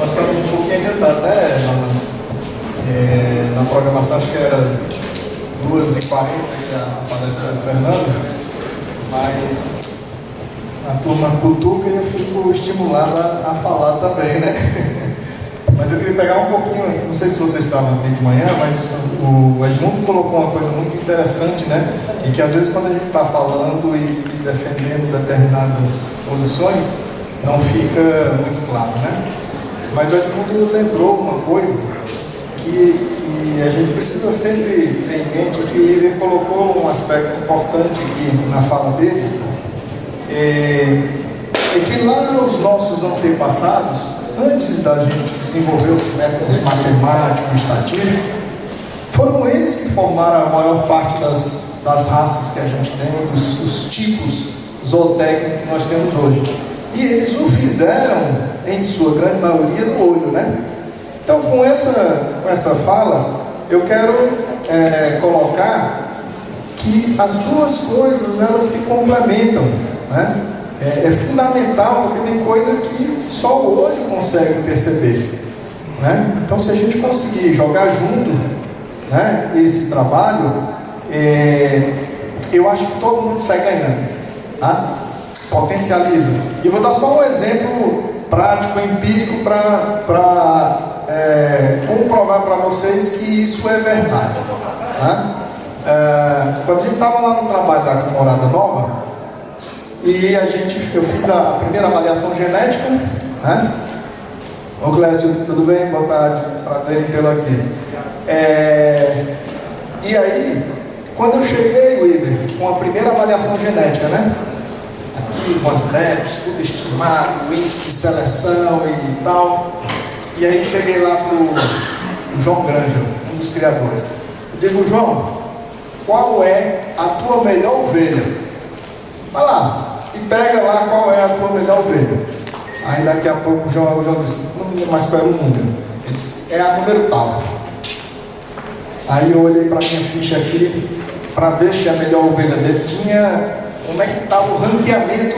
nós estamos um pouquinho adiantados, né? Na programação, acho que era 2h40 a palestra do Fernando, mas a turma cutuca e eu fico estimulado a falar também, né? Mas eu queria pegar um pouquinho, não sei se vocês estavam aqui de manhã, mas o Edmundo colocou uma coisa muito interessante, né? E que às vezes quando a gente está falando e defendendo determinadas posições, não fica muito claro, né? Mas o Edmundo lembrou uma coisa que a gente precisa sempre ter em mente, que o Iver colocou um aspecto importante aqui na fala dele, é que lá os nossos antepassados, antes da gente desenvolver os métodos matemáticos e estatísticos, foram eles que formaram a maior parte das raças que a gente tem, dos tipos zootécnicos que nós temos hoje. E eles o fizeram, em sua grande maioria, no olho, né? Então, com essa fala, eu quero colocar que as duas coisas, elas se complementam, né? É fundamental, porque tem coisa que só o olho consegue perceber, né? Então, se a gente conseguir jogar junto, né, esse trabalho, eu acho que todo mundo sai ganhando, tá? Potencializa. E vou dar só um exemplo prático, empírico, para comprovar para vocês que isso é verdade, tá? Quando a gente estava lá no trabalho da Morada Nova, e eu fiz a primeira avaliação genética, né? Ô Clécio, tudo bem? Boa tarde, prazer em tê-lo aqui. E aí, quando eu cheguei, Weber, com a primeira avaliação genética, né? Aqui, com as NEPs, tudo estimado, índice de seleção e tal. E aí cheguei lá pro João Grangel, um dos criadores. Eu digo, João, qual é a tua melhor ovelha? Vai lá. E pega lá qual é a tua melhor ovelha. Aí daqui a pouco o João disse, não mais pega o número. Ele disse, é a número tal. Aí eu olhei para a minha ficha aqui, para ver se a melhor ovelha dele tinha, como é que estava o ranqueamento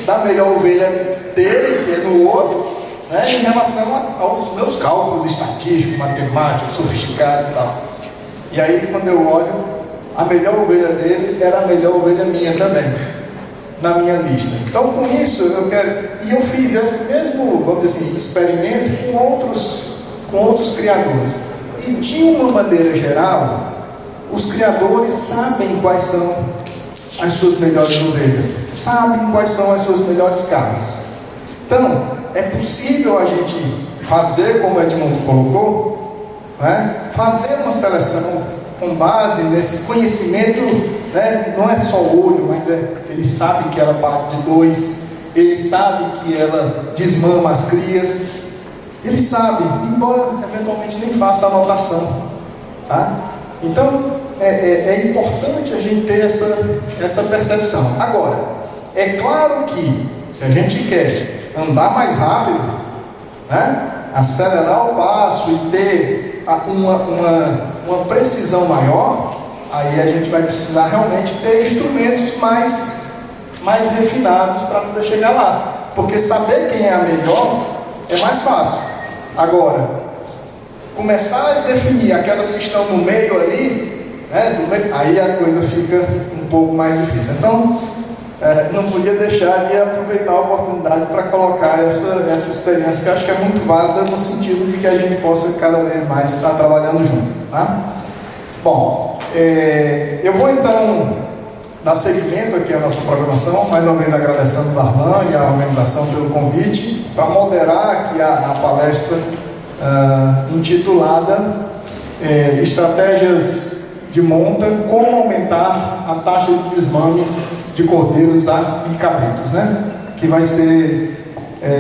da melhor ovelha dele, que é no outro, né, em relação aos meus cálculos estatísticos, matemáticos, sofisticados e tal. E aí quando eu olho, a melhor ovelha dele era a melhor ovelha minha também, na minha lista. Então, com isso, eu fiz esse mesmo, vamos dizer assim, experimento com outros criadores. E de uma maneira geral, os criadores sabem quais são as suas melhores ovelhas, sabem quais são as suas melhores carnes. Então, é possível a gente fazer, como o Edmundo colocou, né, fazer uma seleção com base nesse conhecimento, né? Não é só o olho, mas ele sabe que ela parte de 2, ele sabe que ela desmama as crias, ele sabe, embora eventualmente nem faça anotação, tá? Então é importante a gente ter essa percepção. Agora, é claro que se a gente quer andar mais rápido, né, acelerar o passo e ter uma precisão maior, aí a gente vai precisar realmente ter instrumentos mais refinados para poder chegar lá. Porque saber quem é a melhor é mais fácil. Agora, começar a definir aquelas que estão no meio ali, né, aí a coisa fica um pouco mais difícil. Então, não podia deixar de aproveitar a oportunidade para colocar essa experiência, que eu acho que é muito válida no sentido de que a gente possa cada vez mais estar trabalhando junto, tá? Bom, eu vou então dar seguimento aqui à nossa programação, mais uma vez agradecendo o Arlan e a organização pelo convite, para moderar aqui a palestra intitulada Estratégias de Monta, como aumentar a taxa de desmame de cordeiros e cabritos, né? Que vai ser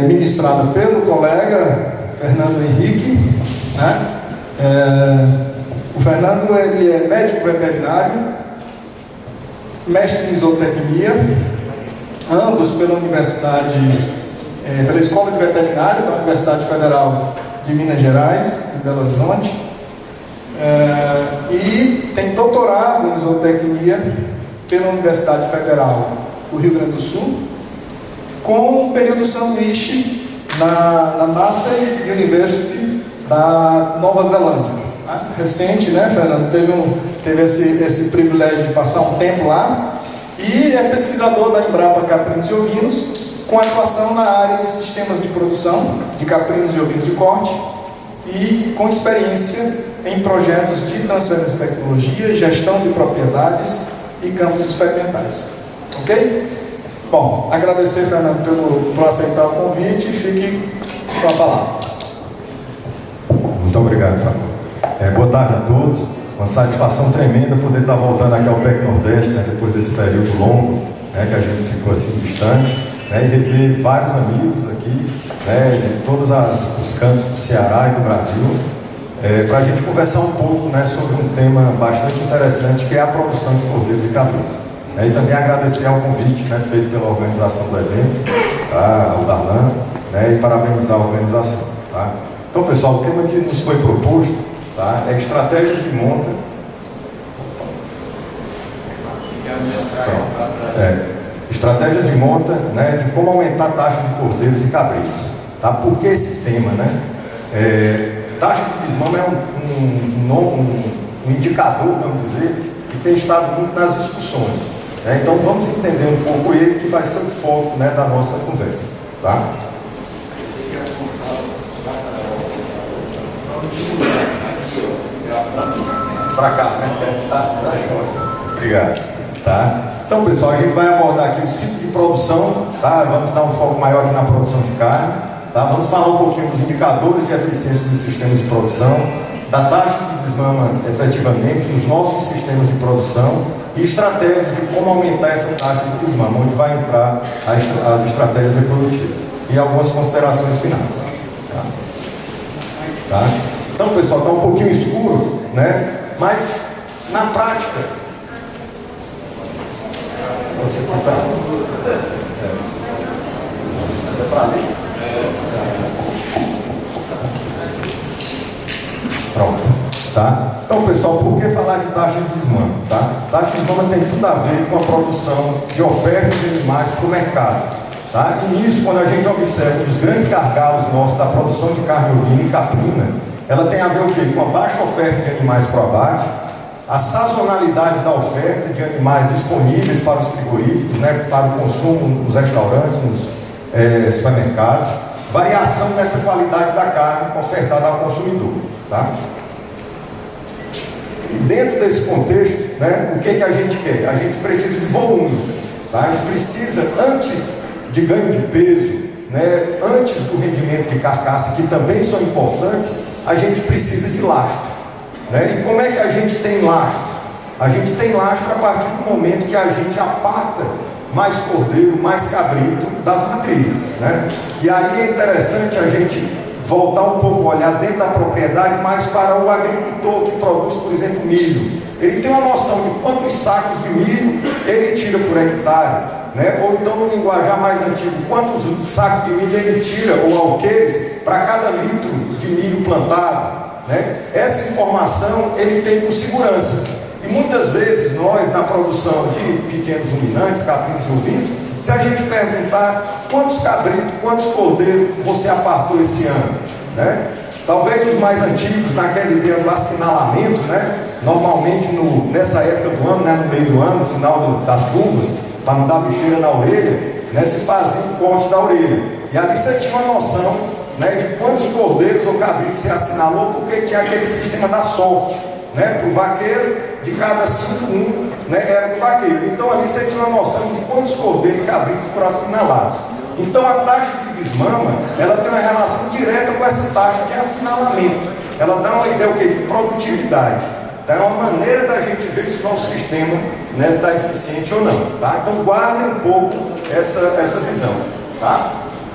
ministrada pelo colega Fernando Henrique, né? O Fernando, ele é médico veterinário, mestre em zootecnia, ambos pela pela Escola de Veterinária da Universidade Federal de Minas Gerais, em Belo Horizonte, e tem doutorado em zootecnia pela Universidade Federal do Rio Grande do Sul, com um período sanduíche na Massey University da Nova Zelândia. Recente, né, Fernando? Teve esse privilégio de passar um tempo lá. E é pesquisador da Embrapa Caprinos e Ovinos, com atuação na área de sistemas de produção de caprinos e ovinos de corte e com experiência em projetos de transferência de tecnologia, gestão de propriedades e campos experimentais. Ok? Bom, agradecer, Fernando, por aceitar o convite e fique com a palavra. Muito obrigado, Fábio. Boa tarde a todos. Uma satisfação tremenda poder estar voltando aqui ao PEC Nordeste, né, depois desse período longo, né, que a gente ficou assim distante, né, e rever vários amigos aqui, né, de todos os cantos do Ceará e do Brasil, para a gente conversar um pouco, né, sobre um tema bastante interessante, que é a produção de cordeiros e cabritos. E também agradecer ao convite, né, feito pela organização do evento, tá, ao Darlan, né, e parabenizar a organização. Tá? Então, pessoal, o tema que nos foi proposto, tá, é estratégias de monta. Estratégias de monta, né, de como aumentar a taxa de cordeiros e cabritos. Tá? Por que esse tema, né? Taxa de desmama é um indicador, vamos dizer, que tem estado muito nas discussões. Então vamos entender um pouco ele, que vai ser o foco, né, da nossa conversa. Tá? Para cá, né? Tá, obrigado. Tá? Então, pessoal, a gente vai abordar aqui o ciclo de produção, tá? Vamos dar um foco maior aqui na produção de carne, tá? Vamos falar um pouquinho dos indicadores de eficiência dos sistemas de produção, da taxa de desmama efetivamente nos nossos sistemas de produção e estratégias de como aumentar essa taxa de desmama, onde vai entrar as estratégias reprodutivas e algumas considerações finais. Tá? Então, pessoal, está um pouquinho escuro, né? Mas na prática, você está para ali? Pronto, tá? Então, pessoal, por que falar de taxa de desmame, tá? Taxa de desmame tem tudo a ver com a produção de oferta de animais para o mercado, tá? E nisso, quando a gente observa os grandes gargalos nossos da produção de carne ovina e caprina, ela tem a ver o quê? Com a baixa oferta de animais para o abate, a sazonalidade da oferta de animais disponíveis para os frigoríficos, né, para o consumo nos restaurantes, nos supermercados, variação nessa qualidade da carne ofertada ao consumidor. Tá? E dentro desse contexto, né, o que a gente quer? A gente precisa de volume. Tá? A gente precisa, antes de ganho de peso, né, antes do rendimento de carcaça, que também são importantes, a gente precisa de lastro. Né? E como é que a gente tem lastro? A gente tem lastro a partir do momento que a gente aparta mais cordeiro, mais cabrito das matrizes. Né? E aí é interessante a gente voltar um pouco, olhar dentro da propriedade, mais para o agricultor que produz, por exemplo, milho. Ele tem uma noção de quantos sacos de milho ele tira por hectare, né? Ou então, no linguajar mais antigo, quantos sacos de milho ele tira, ou alqueires, para cada litro de milho plantado. Né? Essa informação ele tem com segurança. E muitas vezes nós, na produção de pequenos ruminantes, caprinos e ovinos, se a gente perguntar quantos cabritos, quantos cordeiros você apartou esse ano, né? Talvez os mais antigos, naquele dia do assinalamento, né? Normalmente nessa época do ano, né? No meio do ano, no final das chuvas, para não dar bicheira na orelha, né? Se fazia o corte da orelha. E ali você tinha uma noção, né, de quantos cordeiros ou cabritos se assinalou, porque tinha aquele sistema da sorte, né, para o vaqueiro, de cada 5, 1, né, era do vaqueiro. Então ali você tinha uma noção de quantos cordeiros e cabritos foram assinalados. Então a taxa de desmama, ela tem uma relação direta com essa taxa de assinalamento. Ela dá uma ideia, o quê? De produtividade. Tá? É uma maneira da gente ver se o nosso sistema está eficiente ou não. Tá? Então guardem um pouco essa visão. Tá?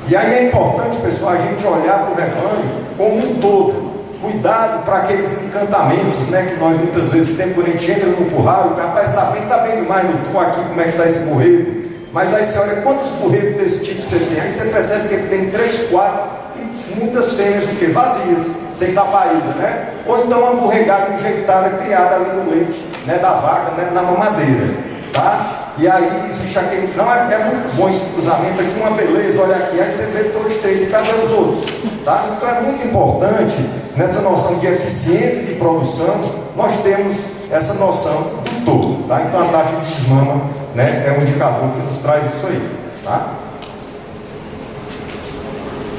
E aí é importante, pessoal, a gente olhar para o rebanho como um todo. Cuidado para aqueles encantamentos, né, que nós muitas vezes temos quando a gente entra no curral, o rapaz está bem demais, não estou aqui, como é que está esse borrego? Mas aí você olha quantos borregos desse tipo você tem, aí você percebe que ele tem 3, 4 e muitas fêmeas o quê? Vazias, sem estar parida, né? Ou então uma borregada enjeitada, criada ali no leite, né, da vaca, né, na mamadeira, tá? E aí existe aquele, não é muito bom esse cruzamento aqui, uma beleza, olha aqui, aí você vê 2, 3 e cadê os outros? Tá? Então é muito importante, nessa noção de eficiência de produção, nós temos essa noção do todo. Tá? Então a taxa de desmama, né, é um indicador que nos traz isso aí. Tá?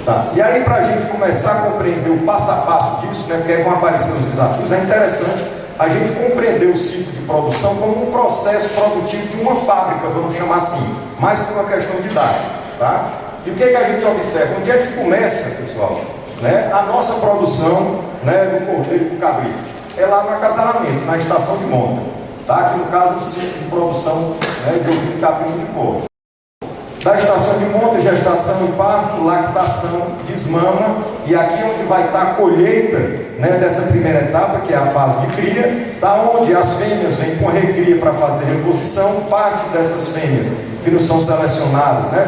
Tá. E aí, para a gente começar a compreender o passo a passo disso, né, porque aí vão aparecer os desafios, é interessante a gente compreender o ciclo de produção como um processo produtivo de uma fábrica, vamos chamar assim, mais por uma questão didática. Tá? E o que a gente observa? Onde é que começa, pessoal, né, a nossa produção, né, do cordeiro e do cabrito? É lá no acasalamento, na estação de monta. Tá? Que no caso, o ciclo de produção, né, de ovino, caprino de porco. Da estação de monta, gestação e parto, lactação, desmama, e aqui é onde vai estar a colheita, né, dessa primeira etapa, que é a fase de cria, tá, onde as fêmeas vêm com recria para fazer reposição, parte dessas fêmeas que não são selecionadas, né,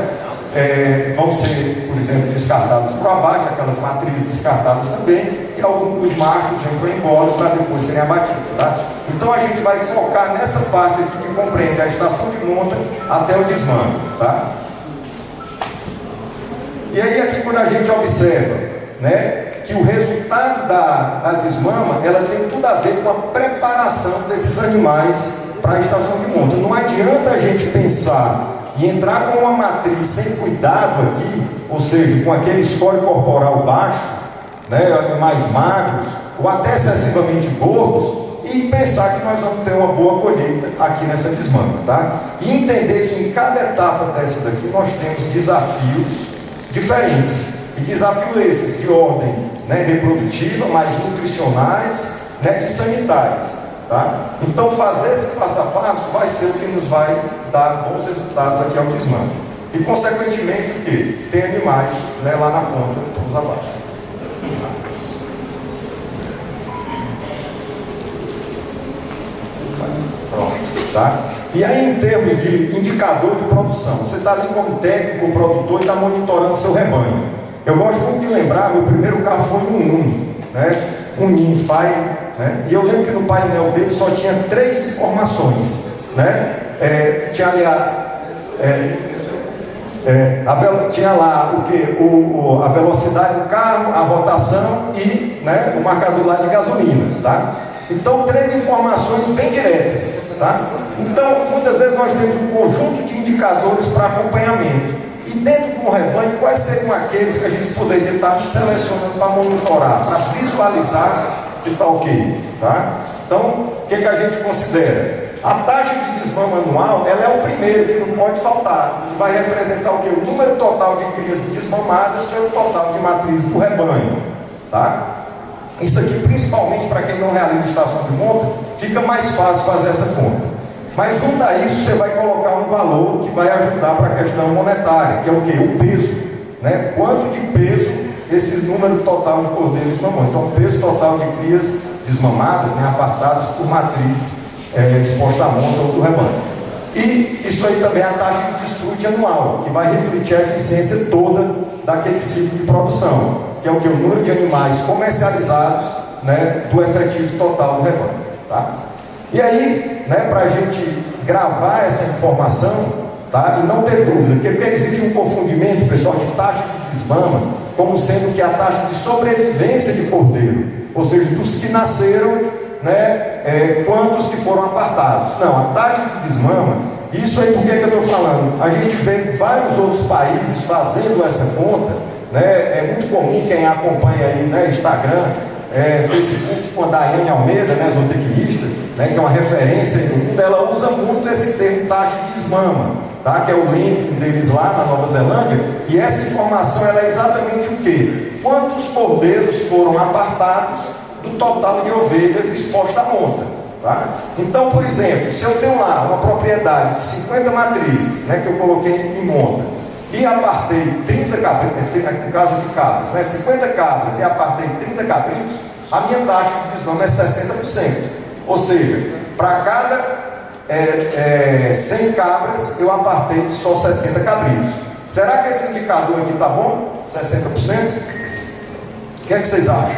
vão ser, por exemplo, descartadas para o abate, aquelas matrizes descartadas também, e alguns dos machos vêm para o embora para depois serem abatidos. Tá? Então a gente vai focar nessa parte aqui que compreende a estação de monta até o desmame. Tá? E aí aqui quando a gente observa, né, que o resultado da desmama, ela tem tudo a ver com a preparação desses animais para a estação de monta. Não adianta a gente pensar e entrar com uma matriz sem cuidado aqui, ou seja, com aquele score corporal baixo, né, animais magros, ou até excessivamente gordos, e pensar que nós vamos ter uma boa colheita aqui nessa desmama, tá? E entender que em cada etapa dessa daqui nós temos desafios diferentes, e desafios esses de ordem, né, reprodutiva, mais nutricionais, né, e sanitárias. Tá? Então fazer esse passo a passo vai ser o que nos vai dar bons resultados aqui ao desmame. E consequentemente o que? Tem animais, né, lá na ponta dos abates. Pronto, tá? E aí em termos de indicador de produção, você está ali como técnico, produtor e está monitorando seu rebanho. Eu gosto muito de lembrar, meu primeiro carro foi um Uno, né? Um Ninfire. Né? E eu lembro que no painel dele só tinha 3 informações, né? Tinha ali tinha lá o que? A velocidade do carro, a rotação e, né, o marcador lá de gasolina, tá? Então 3 informações bem diretas, tá? Então muitas vezes nós temos um conjunto de indicadores para acompanhamento. E dentro de um rebanho, quais seriam aqueles que a gente poderia estar selecionando para monitorar, para visualizar se está ok, tá? Então, o que a gente considera? A taxa de desmama anual, ela é o primeiro que não pode faltar, que vai representar o quê? O número total de crias desmamadas pelo total de matrizes do rebanho, tá? Isso aqui, principalmente para quem não realiza estação de monta, fica mais fácil fazer essa conta. Mas junto a isso, você vai colocar um valor que vai ajudar para a questão monetária, que é o quê? O peso, né? Quanto de peso esse número total de cordeiros mamão. Então, o peso total de crias desmamadas, né, apartadas por matriz exposta à monta ou do rebanho. E isso aí também é a taxa de desfrute anual, que vai refletir a eficiência toda daquele ciclo de produção, que é o que? O número de animais comercializados, né, do efetivo total do rebanho. Tá? E aí, né, para a gente gravar essa informação, tá, e não ter dúvida, porque existe um confundimento, pessoal, de taxa de desmama, como sendo que a taxa de sobrevivência de cordeiro, ou seja, dos que nasceram, né, quantos que foram apartados. Não, a taxa de desmama, isso aí por que eu estou falando? A gente vê vários outros países fazendo essa conta, né, é muito comum quem acompanha aí, né, Instagram, Facebook, com a Daiane Almeida, né, zootecnista, né, que é uma referência no mundo, ela usa muito esse termo taxa de desmama, tá, que é o link deles lá na Nova Zelândia, e essa informação ela é exatamente o quê? Quantos cordeiros foram apartados do total de ovelhas expostas à monta. Tá? Então, por exemplo, se eu tenho lá uma propriedade de 50 matrizes, né, que eu coloquei em monta, e apartei 30 cabritos, no caso de cabras, né, 50 cabras e apartei 30 cabritos, a minha taxa de desmama é 60%. Ou seja, para cada 100 cabras, eu apartei só 60 cabritos. Será que esse indicador aqui está bom? 60%? O que é que vocês acham?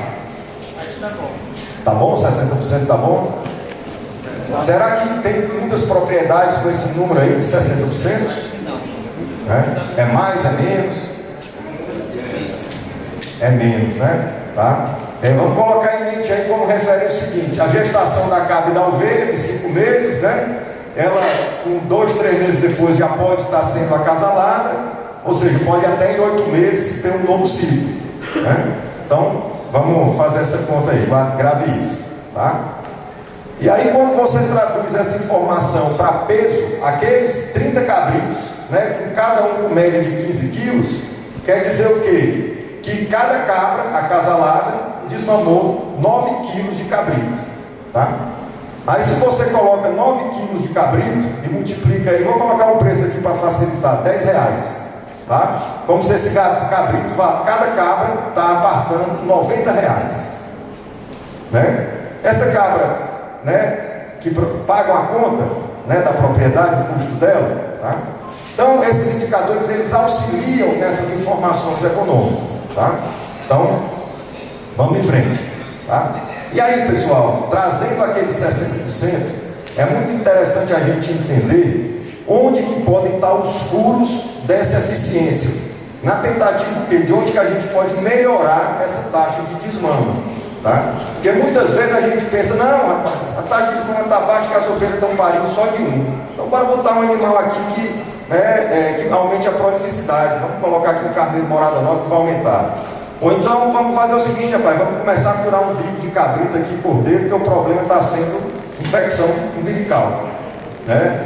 Acho que está bom. Tá bom? 60% tá bom? Será que tem muitas propriedades com esse número aí de 60%? É mais, é menos? É menos, né? Tá? Vamos colocar em mente aí como referência o seguinte: a gestação da cabra e da ovelha de 5 meses, né? Ela com 2, 3 meses depois já pode estar sendo acasalada, ou seja, pode até em 8 meses ter um novo ciclo, né? Então, vamos fazer essa conta aí, grave isso, tá? E aí, quando você traduz essa informação para peso, aqueles 30 cabritos, né, com cada um com média de 15 quilos, quer dizer o quê? Que cada cabra acasalada desmamou 9 quilos de cabrito, tá? Aí se você coloca 9 quilos de cabrito e multiplica aí, vou colocar o preço aqui para facilitar, R$10, tá? Como se esse cabrito, cada cabra está apartando R$90, né? Essa cabra, né, que paga uma conta, né, da propriedade, o custo dela, tá? Então esses indicadores, eles auxiliam nessas informações econômicas, tá? Então vamos em frente, tá? E aí, pessoal, trazendo aqueles 60%, é muito interessante a gente entender onde que podem estar os furos dessa eficiência, na tentativa de onde que a gente pode melhorar essa taxa de desmame, tá? Porque muitas vezes a gente pensa, não, rapaz, a taxa de desmame está baixa, que as ovelhas estão parindo só de um, então bora botar um animal aqui que aumente a prolificidade, vamos colocar aqui um carneiro morada nova que vai aumentar. Ou então vamos fazer o seguinte, rapaz, vamos começar a curar um bico de cabrito aqui, cordeiro, porque o problema está sendo infecção umbilical, né?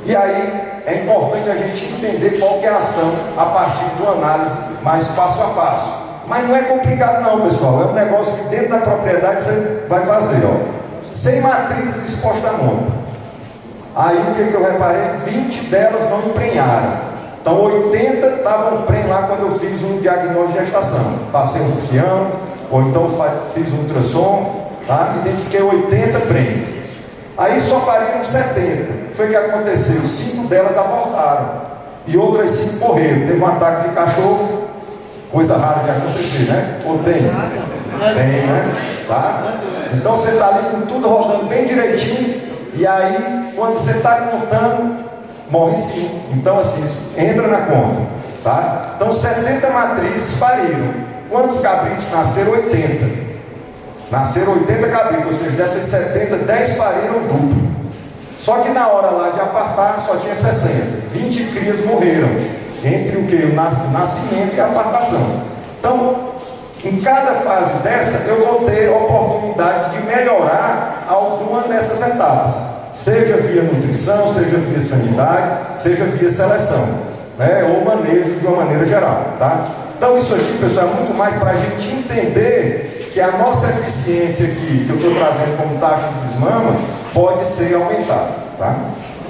E aí é importante a gente entender qual que é a ação a partir de uma análise mais passo a passo. Mas não é complicado não, pessoal, é um negócio que dentro da propriedade você vai fazer, ó. 100 matrizes expostas à monta. Aí o que eu reparei? 20 delas não emprenharam. Então 80 estavam prenhes lá quando eu fiz um diagnóstico de gestação. Passei um rufião, ou então fiz um ultrassom, tá? Identifiquei 80 prenhes. Aí só pariram 70. O que foi que aconteceu? 5 delas abortaram. E outras 5 morreram. Teve um ataque de cachorro, coisa rara de acontecer, né? Ou tem? Tem, né? Tá? Então você está ali com tudo rodando bem direitinho. E aí, quando você está contando, morre 5. Então assim, isso entra na conta, tá? Então 70 matrizes pariram. Quantos cabritos nasceram? 80. Nasceram 80 cabritos, ou seja, dessas 70, 10 pariram duplo. Só que na hora lá de apartar só tinha 60. 20 crias morreram entre o que? O nascimento e a apartação. Então, em cada fase dessa, eu vou ter oportunidades de melhorar alguma dessas etapas, seja via nutrição, seja via sanidade, seja via seleção, né? Ou manejo de uma maneira geral, tá? Então isso aqui, pessoal, é muito mais para a gente entender que a nossa eficiência aqui, que eu estou trazendo como taxa de desmama, pode ser aumentada, tá?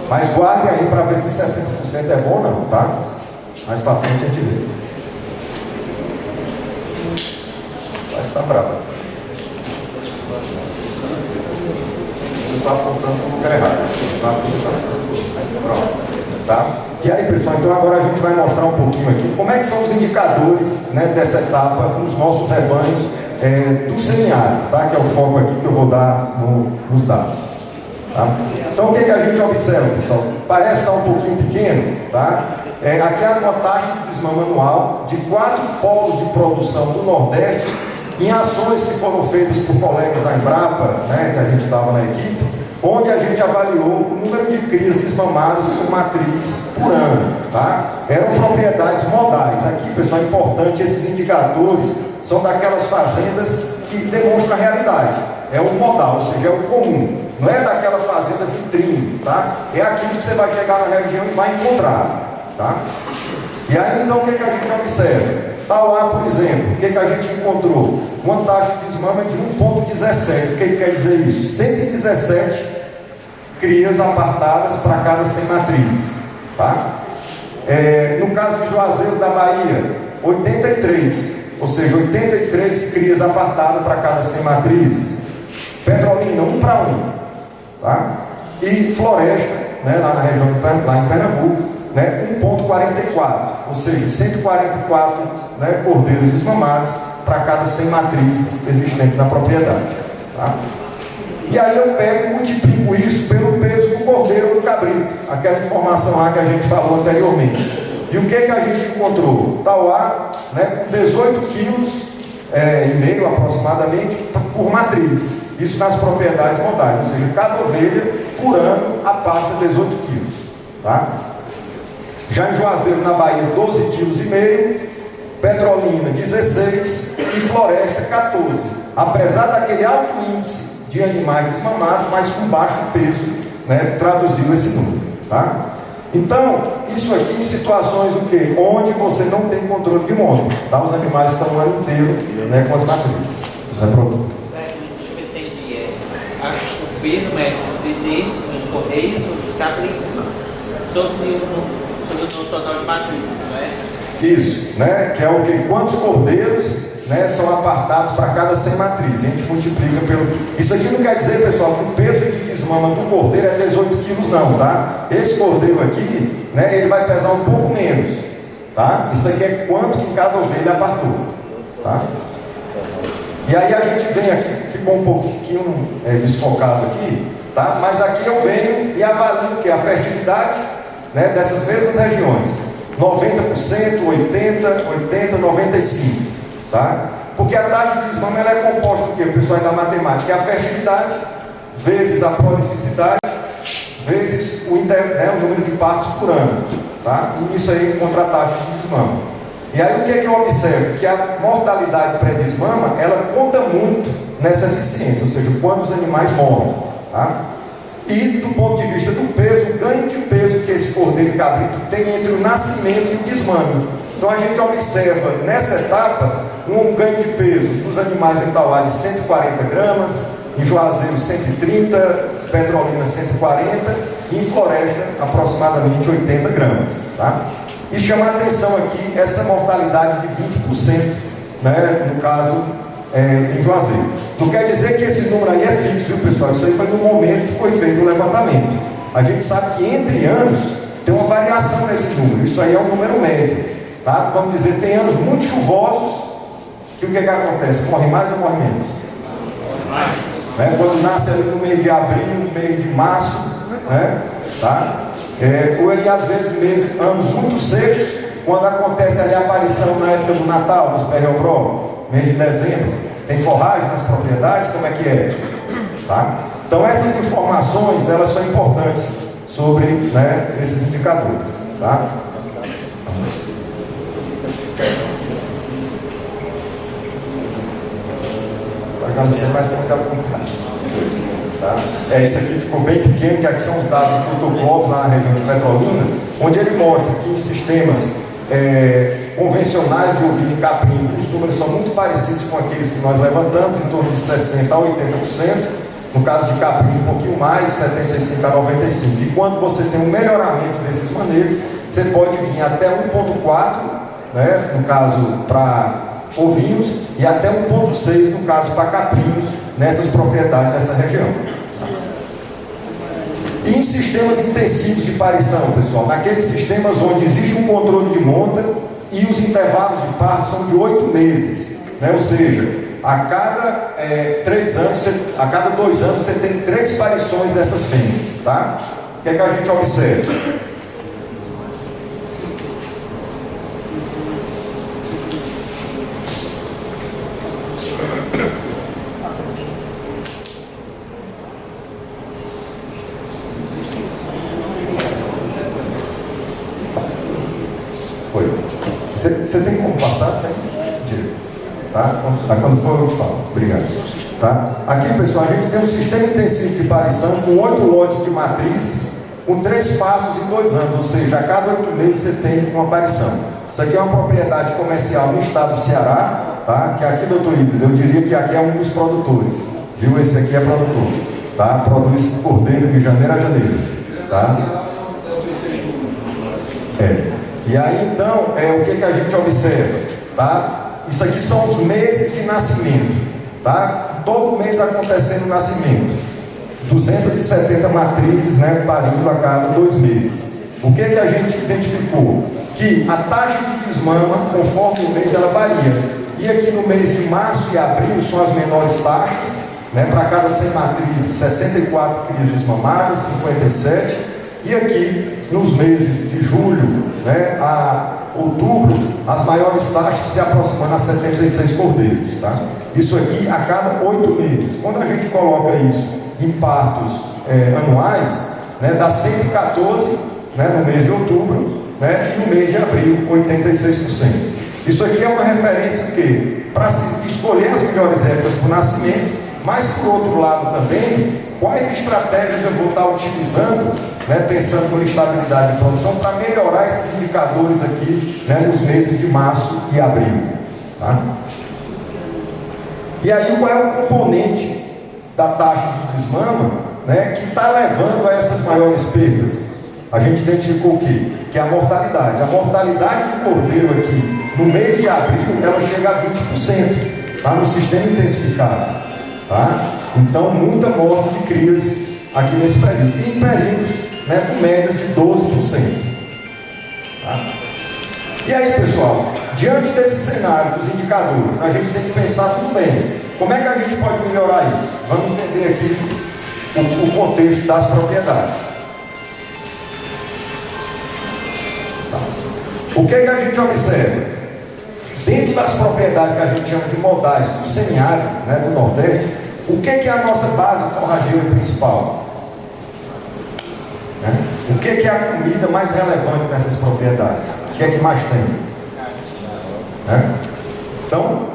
Mas guardem aí para ver se 60% é bom ou não, tá? Mais para frente a gente vê. Mas está bravo. Não está apontando para o lugar errado. Tá? E aí, pessoal, então agora a gente vai mostrar um pouquinho aqui como é que são os indicadores, né, dessa etapa nos nossos rebanhos do semiárido, tá? Que é o foco aqui que eu vou dar nos dados. Tá? Então o que a gente observa, pessoal? Parece estar um pouquinho pequeno, tá? Aqui é uma taxa de desmame anual de 4 polos de produção do Nordeste, em ações que foram feitas por colegas da Embrapa, né, que a gente estava na equipe, onde a gente avaliou o número de crias desmamadas por matriz por ano, tá? Eram propriedades modais. Aqui, pessoal, é importante, esses indicadores são daquelas fazendas que demonstram a realidade. É o modal, ou seja, é o comum. Não é daquela fazenda vitrine, tá? É aquilo que você vai chegar na região e vai encontrar, tá? E aí, então, o que a gente observa? Está lá, por exemplo, o que a gente encontrou? Uma taxa de desmame de 1,17. O que quer dizer isso? 117 crias apartadas para cada 100 matrizes, tá? No caso de Juazeiro da Bahia, 83, ou seja, 83 crias apartadas para cada 100 matrizes. Petrolina, 1 para 1, tá? E Floresta, né, lá na região lá em Pernambuco, né, 1,44, ou seja, 144, né, cordeiros desmamados para cada 100 matrizes existentes na propriedade, tá? E aí eu pego e multiplico isso pelo peso do cordeiro ou do cabrito, aquela informação lá que a gente falou anteriormente. E o que a gente encontrou? Tauá, né, com 18 quilos e meio aproximadamente por matriz. Isso nas propriedades modais, ou seja, cada ovelha por ano aparta 18 quilos. Tá? Já em Juazeiro, na Bahia, 12,5 kg, Petrolina 16 e Floresta 14. Apesar daquele alto índice de animais desmamados, mas com baixo peso, né, traduziu esse número. Tá? Então, isso aqui em situações o quê? Onde você não tem controle de monta, tá? Os animais estão o ano inteiro, né, com as matrizes, os reprodutores. Deixa eu ver se entendi. O peso médio dos correios, dos cabritos, sobre o total de matrizes, não é? Isso, né? Que é o que? Quantos cordeiros, né, são apartados para cada 100 matrizes. A gente multiplica pelo... Isso aqui não quer dizer, pessoal, que o peso de desmama do cordeiro é 18 quilos não, tá? Esse cordeiro aqui, né, ele vai pesar um pouco menos, tá? Isso aqui é quanto que cada ovelha apartou, tá? E aí a gente vem aqui, ficou um pouquinho desfocado aqui, tá? Mas aqui eu venho e avalio o que? A fertilidade, né, dessas mesmas regiões. 90%, 80%, 95%, tá? Porque a taxa de desmame ela é composta do que? O pessoal da matemática é a fertilidade vezes a prolificidade vezes o número de partos por ano, tá? E isso aí contra a taxa de desmame. E aí o que é que eu observo? Que a mortalidade pré-desmama ela conta muito nessa eficiência, ou seja, quantos animais morrem, tá? E do ponto de vista do peso, o ganho de peso que esse cordeiro e cabrito tem entre o nascimento e o desmame. Então a gente observa nessa etapa um ganho de peso dos animais em Tauá de 140 gramas, em Juazeiro 130, Petrolina 140 e em Floresta aproximadamente 80 gramas. Tá? E chama a atenção aqui essa mortalidade de 20%, né, no caso em Juazeiro. Não quer dizer que esse número aí é fixo, viu, pessoal? Isso aí foi no momento que foi feito o levantamento. A gente sabe que entre anos tem uma variação nesse número. Isso aí é um número médio, tá? Vamos dizer, tem anos muito chuvosos que o que acontece? Morre mais ou morre menos? Né? Quando nasce ali no meio de abril, no meio de março, né? Tá? E às vezes anos muito secos, quando acontece ali a aparição na época do Natal, nos periobró, mês de dezembro. Tem forragem nas propriedades, como é que é? Tá? Então essas informações, elas são importantes sobre, né, esses indicadores. Tá? Para não ser mais que tá? Esse aqui ficou bem pequeno, que aqui são os dados do protocolos lá na região de Petrolina, onde ele mostra que em sistemas convencionais de ovinho e caprino, os números são muito parecidos com aqueles que nós levantamos, em torno de 60% a 80%, no caso de caprino um pouquinho mais, 75% a 95%. E quando você tem um melhoramento desses manejos, você pode vir até 1,4, né, no caso para ovinos, e até 1,6 no caso para caprinos, nessas propriedades dessa região. E em sistemas intensivos de parição, pessoal, naqueles sistemas onde existe um controle de monta e os intervalos de parto são de 8 meses, né? Ou seja, a cada 2 anos você tem 3 parições dessas fêmeas, tá? O que é que a gente observa? Você tem como passar? Tem? Tá? Quando for eu te falo. Obrigado. Tá? Aqui, pessoal, a gente tem um sistema intensivo de parição com 8 lotes de matrizes, com 3 partos em 2 anos, ou seja, a cada 8 meses você tem uma parição. Isso aqui é uma propriedade comercial no estado do Ceará, tá? Que aqui, doutor Ibris, eu diria que aqui é um dos produtores. Viu? Esse aqui é produtor. Tá? Produz cordeiro de janeiro a janeiro. Tá? E aí então, o que a gente observa? Tá? Isso aqui são os meses de nascimento. Tá? Todo mês acontecendo o nascimento. 270 matrizes, né, parindo a cada 2 meses. O que a gente identificou? Que a taxa de desmama, conforme o mês, ela varia. E aqui no mês de março e abril são as menores taxas, né? Para cada 100 matrizes, 64 crises mamárias, 57, e aqui nos meses de julho, né, a outubro, as maiores taxas se aproximando a 76 cordeiros, tá? Isso aqui a cada 8 meses. Quando a gente coloca isso em partos anuais, né, dá 114, né, no mês de outubro, né, e no mês de abril, 86%. Isso aqui é uma referência que para se escolher as melhores épocas para o nascimento, mas por outro lado também, quais estratégias eu vou estar utilizando, né, pensando na estabilidade de produção, para melhorar esses indicadores aqui, né, nos meses de março e abril, tá? E aí qual é o componente da taxa de desmama, né, que está levando a essas maiores perdas? A gente identificou o quê? Que é a mortalidade. A mortalidade de cordeiro aqui, no mês de abril, ela chega a 20%, tá? No sistema intensificado, tá? Então, muita morte de crias aqui nesse período. E em períodos, né, com médias de 12%. Tá? E aí, pessoal, diante desse cenário dos indicadores, a gente tem que pensar tudo bem. Como é que a gente pode melhorar isso? Vamos entender aqui o contexto das propriedades. Tá. O que a gente observa? Dentro das propriedades que a gente chama de modais do semiárido, né, do Nordeste, o que é a nossa base forrageira principal? Né? O que é a comida mais relevante nessas propriedades? O que é que mais tem? Né? Então,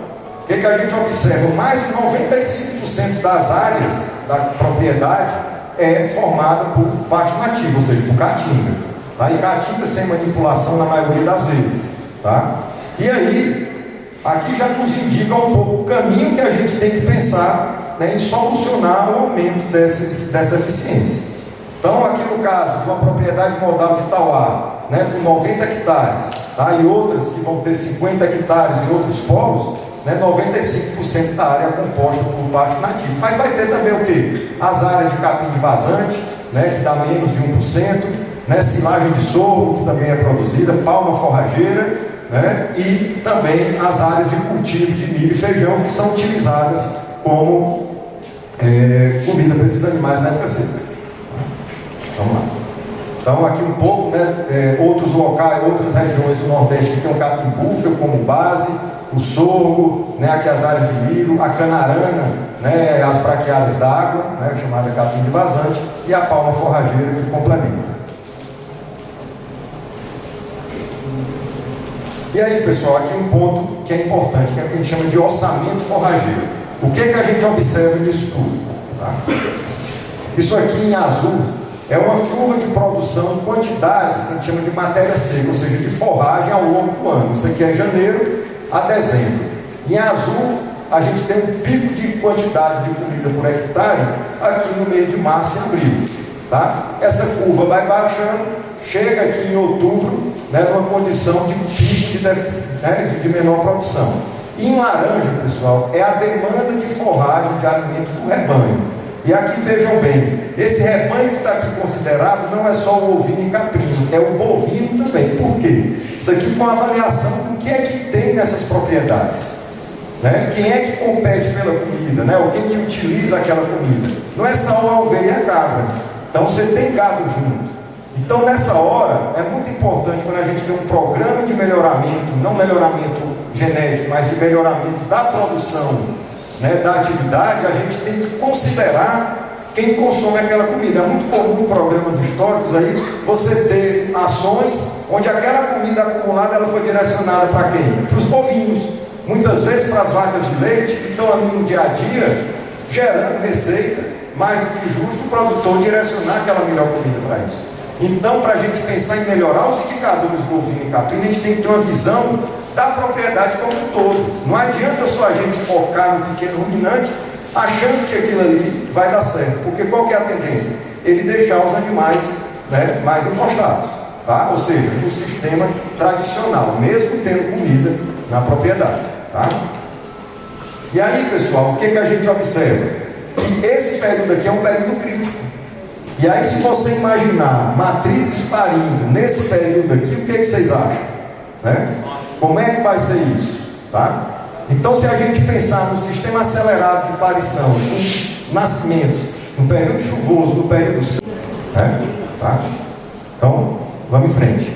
o que a gente observa? Mais de 95% das áreas da propriedade é formada por pasto nativo, ou seja, por caatinga, tá? E caatinga sem manipulação na maioria das vezes, tá? E aí, aqui já nos indica um pouco o caminho que a gente tem que pensar, né, em solucionar o aumento dessa eficiência. Então, aqui no caso de uma propriedade modal de Tauá, né, com 90 hectares, tá, e outras que vão ter 50 hectares em outros polos, né, 95% da área é composta por pasto nativo. Mas vai ter também o quê? As áreas de capim de vazante, né, que dá menos de 1%, né, silagem de sorgo, que também é produzida, palma forrageira, né, e também as áreas de cultivo de milho e feijão, que são utilizadas como comida para esses animais na época seca. Vamos lá. Então aqui um pouco, né, outros locais, outras regiões do Nordeste que tem o capim búfalo como base, o sorgo, né, aqui as áreas de milho, a canarana, né, as braquiárias d'água, né, chamada capim de vazante, e a palma forrageira que complementa. E aí, pessoal, aqui um ponto que é importante, que é o que a gente chama de orçamento forrageiro. O que a gente observa nisso tudo? Tá? Isso aqui em azul é uma curva de produção em quantidade, que a gente chama de matéria seca, ou seja, de forragem ao longo do ano. Isso aqui é janeiro a dezembro. Em azul, a gente tem um pico de quantidade de comida por hectare aqui no mês de março e abril. Tá? Essa curva vai baixando, chega aqui em outubro, né, numa condição de pico de déficit, né, de menor produção. E em laranja, pessoal, é a demanda de forragem de alimento do rebanho. E aqui vejam bem, esse rebanho que está aqui considerado não é só o ovino e caprino, é o bovino também. Por quê? Isso aqui foi uma avaliação do que é que tem nessas propriedades, né? Quem é que compete pela comida, né? Ou quem que utiliza aquela comida. Não é só a ovelha e a cabra. Então você tem gado junto. Então nessa hora é muito importante, quando a gente tem um programa de melhoramento, não melhoramento genético, mas de melhoramento da produção, né, da atividade, a gente tem que considerar quem consome aquela comida. É muito comum em programas históricos aí você ter ações onde aquela comida acumulada ela foi direcionada para quem? Para os bovinos, muitas vezes para as vacas de leite, que estão ali no dia a dia gerando receita, mais do que justo o produtor direcionar aquela melhor comida para isso. Então, para a gente pensar em melhorar os indicadores bovino e caprino, a gente tem que ter uma visão da propriedade como um todo. Não adianta só a gente focar no pequeno ruminante achando que aquilo ali vai dar certo, porque qual que é a tendência? Ele deixar os animais, né, mais encostados, tá? Ou seja, no sistema tradicional, mesmo tendo comida na propriedade, tá? E aí, pessoal, o que a gente observa? Que esse período aqui é um período crítico. E aí, se você imaginar matrizes parindo nesse período aqui, o que vocês acham? Né? Como é que vai ser isso? Tá? Então, se a gente pensar no sistema acelerado de parição, com nascimentos, no período chuvoso, no período seco, né? Tá? Então, vamos em frente.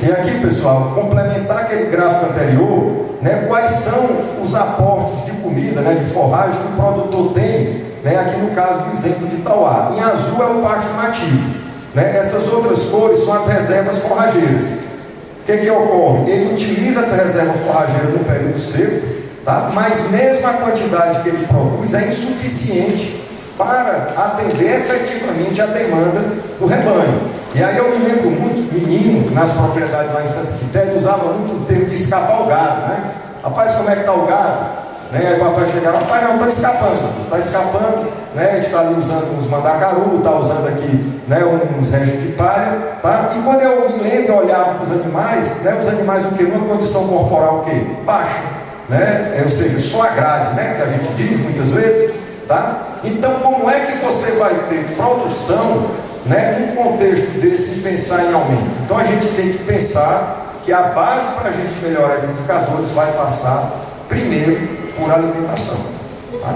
E aqui, pessoal, complementar aquele gráfico anterior, né, quais são os aportes de comida, né, de forragem que o produtor tem, né, aqui no caso do exemplo de Tauá. Em azul é o pasto nativo, né, essas outras cores são as reservas forrageiras. O que ocorre? Ele utiliza essa reserva forrageira no período seco, tá? Mas mesmo a quantidade que ele produz é insuficiente para atender efetivamente a demanda do rebanho. E aí eu me lembro muito, menino, nas propriedades lá em Santa Quitéria, usava muito o termo de escapar o gado, né? Rapaz, como é que está o gado? Né? Aí o papai chegava, rapaz, não, está escapando, né? A gente está ali usando uns mandacaru, está usando aqui, né, uns restos de palha, tá? E quando eu me lembro, eu olhava para os animais, né? Os animais o quê? Uma condição corporal o quê? Baixa, né? Ou seja, só a grade, né? Que a gente diz muitas vezes, tá? Então, como é que você vai ter produção, né, num contexto desse pensar em aumento? Então a gente tem que pensar que a base para a gente melhorar esses indicadores vai passar primeiro por alimentação, tá?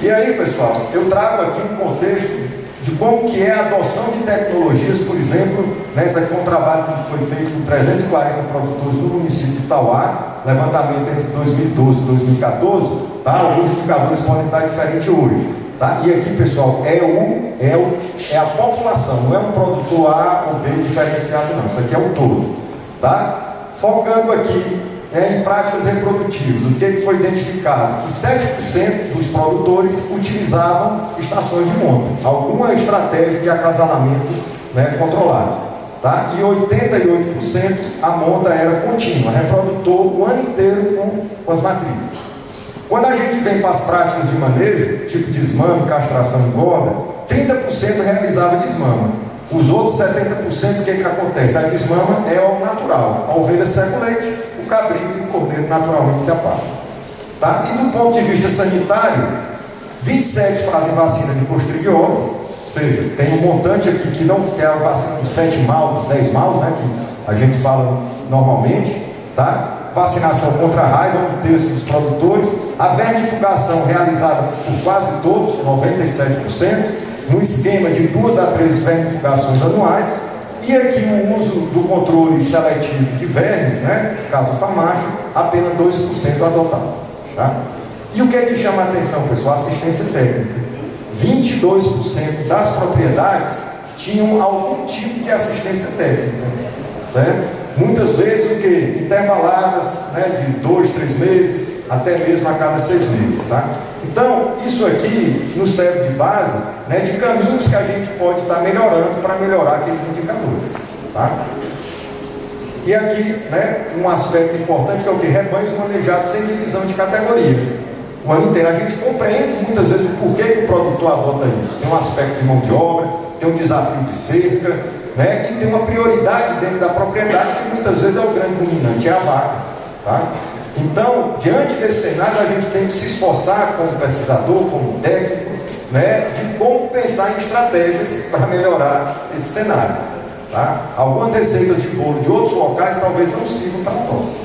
E aí, pessoal, eu trago aqui um contexto de como que é a adoção de tecnologias, por exemplo, né, esse aqui foi um trabalho que foi feito com 340 produtores no município de Tauá, levantamento entre 2012 e 2014, tá? Alguns indicadores podem estar diferentes hoje. Tá? E aqui, pessoal, é a população, não é um produtor A ou B diferenciado, não. Isso aqui é o todo. Tá? Focando aqui, né, em práticas reprodutivas, o que foi identificado? Que 7% dos produtores utilizavam estações de monta, alguma estratégia de acasalamento, né, controlado. Tá? E 88% a monta era contínua, reprodutor o ano inteiro com as matrizes. Quando a gente vem para as práticas de manejo, tipo desmame, castração e engorda, 30% realizava desmama. Os outros 70%, o que acontece? A desmama é algo natural. A ovelha seca o leite, o cabrito e o cordeiro naturalmente se apartam. Tá? E do ponto de vista sanitário, 27 fazem vacina de clostridiose, ou seja, tem um montante aqui que não quer a vacina dos 7 maus, dos 10 maus, né, que a gente fala normalmente, tá? Vacinação contra a raiva, um terço dos produtores, a vermifugação realizada por quase todos, 97%, no esquema de 2 a 3 vermifugações anuais, e aqui o uso do controle seletivo de vermes, né, caso FAMACHO, apenas 2% adotado. Tá? E o que é que chama a atenção, pessoal? Assistência técnica. 22% das propriedades tinham algum tipo de assistência técnica, certo? Muitas vezes o que? Intervaladas, né, de 2, 3 meses, até mesmo a cada 6 meses. Tá? Então, isso aqui nos serve de base, né, de caminhos que a gente pode estar melhorando para melhorar aqueles indicadores. Tá? E aqui, né, um aspecto importante que é o que? Rebanhos manejados sem divisão de categoria. O ano inteiro a gente compreende muitas vezes o porquê que o produtor adota isso. Tem um aspecto de mão de obra, tem um desafio de cerca, né? E tem uma prioridade dentro da propriedade que muitas vezes é o grande dominante, é a vaca. Tá? Então, diante desse cenário, a gente tem que se esforçar como pesquisador, como técnico, né, de como pensar em estratégias para melhorar esse cenário. Tá? Algumas receitas de bolo de outros locais talvez não sirvam para nós.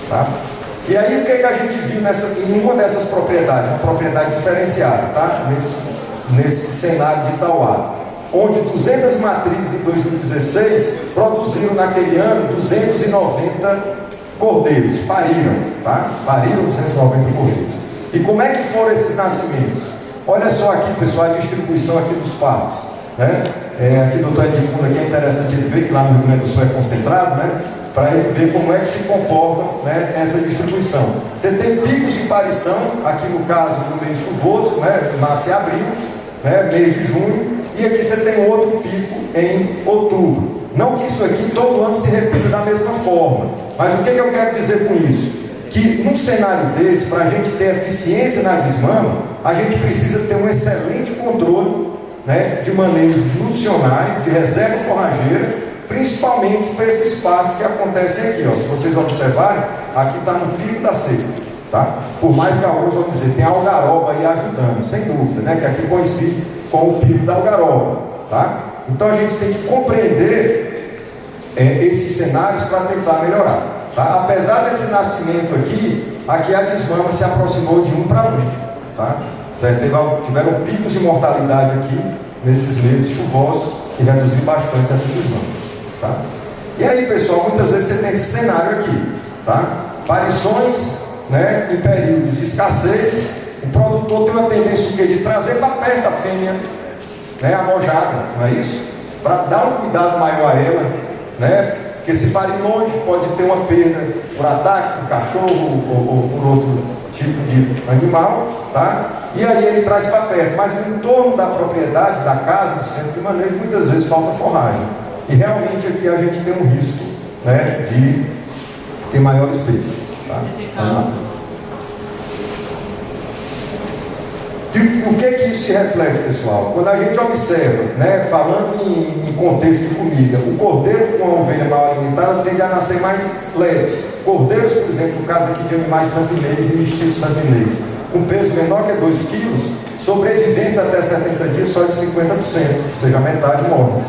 Tá? E aí o que a gente viu em uma dessas propriedades, uma propriedade diferenciada, tá? nesse cenário de Tauá, onde 200 matrizes em 2016 produziram naquele ano 290 cordeiros, pariram, tá? Pariram 290 cordeiros. E como é que foram esses nascimentos? Olha só aqui, pessoal, a distribuição aqui dos partos, né? Aqui o doutor Edmundo, aqui é interessante ele ver que lá no Rio Grande do Sul é concentrado, né? Para ele ver como é que se comporta, né, essa distribuição. Você tem picos de parição, aqui no caso do mês chuvoso, né, março e abril, né, mês de junho, e aqui você tem outro pico em outubro. Não que isso aqui todo ano se repita da mesma forma, mas o que eu quero dizer com isso? Que num cenário desse, para a gente ter eficiência na desmama, a gente precisa ter um excelente controle, né, de manejos nutricionais, de reserva forrageira, principalmente para esses partos que acontecem aqui. Ó. Se vocês observarem, aqui está no pico da seca. Tá? Por mais que alguns vão dizer, tem a algaroba aí ajudando, sem dúvida, né? Que aqui coincide com o pico da algaroba. Tá? Então a gente tem que compreender esses cenários para tentar melhorar. Tá? Apesar desse nascimento aqui a desmama se aproximou de 1 para 1. Tá? Tiveram picos de mortalidade aqui nesses meses chuvosos que reduziram bastante essa desmama. Tá? E aí, pessoal, muitas vezes você tem esse cenário aqui. Tá? Parições, né, em períodos de escassez, o produtor tem uma tendência o quê? De trazer para perto a fêmea, né, amojada, não é isso? Para dar um cuidado maior a ela, né? Porque se parir longe pode ter uma perda por ataque, por cachorro ou por outro tipo de animal, tá? E aí ele traz para perto, mas no entorno da propriedade, da casa, do centro de manejo, muitas vezes falta forragem. E realmente aqui a gente tem um risco, né, de ter maiores perdas. Tá? E o que isso se reflete, pessoal? Quando a gente observa, né, falando em contexto de comida, o cordeiro com a ovelha mal alimentada tende a nascer mais leve. Cordeiros, por exemplo, no caso aqui de animais santinês e mestiços santinês, com peso menor que 2 quilos, sobrevivência até 70 dias só de 50%, ou seja, a metade morre.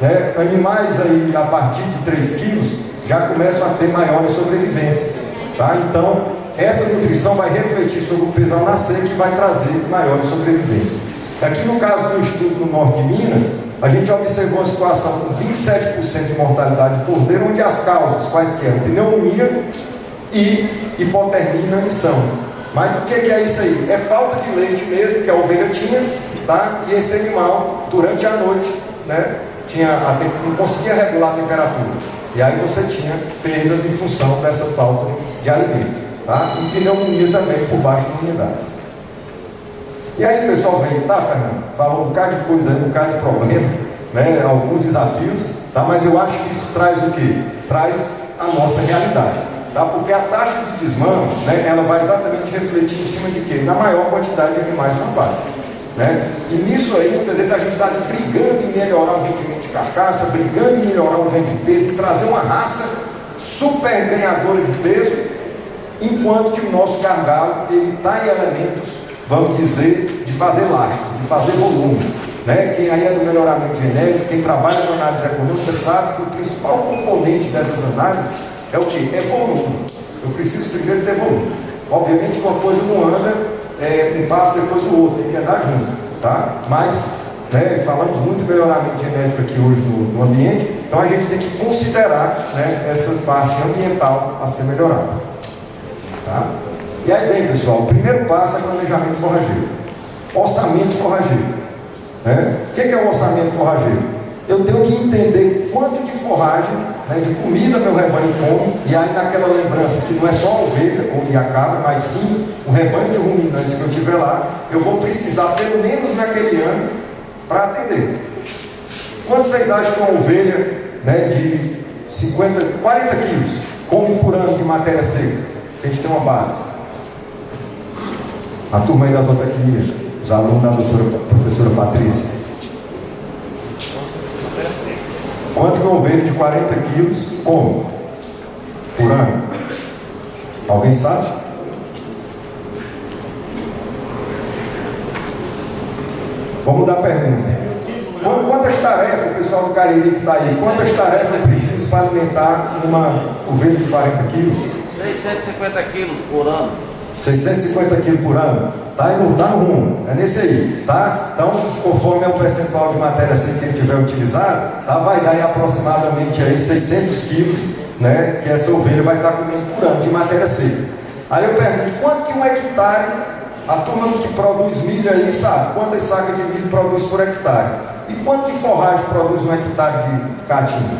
Né? Animais aí a partir de 3 quilos já começam a ter maiores sobrevivências. Tá? Então, essa nutrição vai refletir sobre o peso ao nascer, que vai trazer maiores sobrevivências. Aqui no caso do estudo no norte de Minas, a gente observou uma situação com 27% de mortalidade de cordeiro, onde as causas quais que eram? Pneumonia e hipotermia e inanição. Mas o que é isso aí? É falta de leite mesmo, que a ovelha tinha, tá? E esse animal, durante a noite, né, não conseguia regular a temperatura. E aí você tinha perdas em função dessa falta de alimento. Tá? E pneumonia também por baixa imunidade. E aí o pessoal vem, tá, Fernando? Falou um bocado de coisa aí, um bocado de problema, né? Alguns desafios, tá? Mas eu acho que isso traz o quê? Traz a nossa realidade, tá? Porque a taxa de desmame, né, ela vai exatamente refletir em cima de quê? Na maior quantidade de animais com abate, né? E nisso aí, muitas vezes a gente está brigando em melhorar o rendimento de carcaça, brigando em melhorar o rendimento de peso, em trazer uma raça super ganhadora de peso, enquanto que o nosso gargalo ele está em elementos, vamos dizer, de fazer lastro, de fazer volume, né? Quem aí é do melhoramento genético, quem trabalha com análise econômica sabe que o principal componente dessas análises é o que? É volume. Eu preciso primeiro ter volume. Obviamente que uma coisa não anda um passo depois o outro, tem que andar junto, tá? Mas, né, falamos muito de melhoramento genético aqui hoje no ambiente, então a gente tem que considerar, né, essa parte ambiental a ser melhorada. Tá? E aí vem, pessoal, o primeiro passo é planejamento forrageiro, orçamento forrageiro, né? O que é o orçamento forrageiro? Eu tenho que entender quanto de forragem, né, de comida meu rebanho come, e aí naquela lembrança que não é só a ovelha ou a cabra, mas sim o rebanho de ruminantes que eu tiver lá, eu vou precisar pelo menos naquele ano para atender. Quanto vocês acham que uma ovelha, né, de 40 quilos come por ano de matéria seca? A gente tem uma base. A turma aí da zootecnia, os alunos da professora Patrícia. Quanto que uma ovelha de 40 quilos come por ano? Alguém sabe? Vamos dar a pergunta. Quantas tarefas, o pessoal do Cariri que está aí, quantas tarefas eu preciso para alimentar uma ovelha de 40 quilos? 650 quilos por ano. 650 quilos por ano. Tá no rumo. É nesse aí. Tá? Então, conforme é o percentual de matéria seca que ele tiver utilizado, tá, vai dar aí aproximadamente aí 600 quilos, né, que essa ovelha vai estar comendo por ano de matéria seca. Aí eu pergunto, quanto que um hectare, a turma que produz milho aí sabe, quantas sacas de milho produz por hectare? E quanto de forragem produz um hectare de caatinga?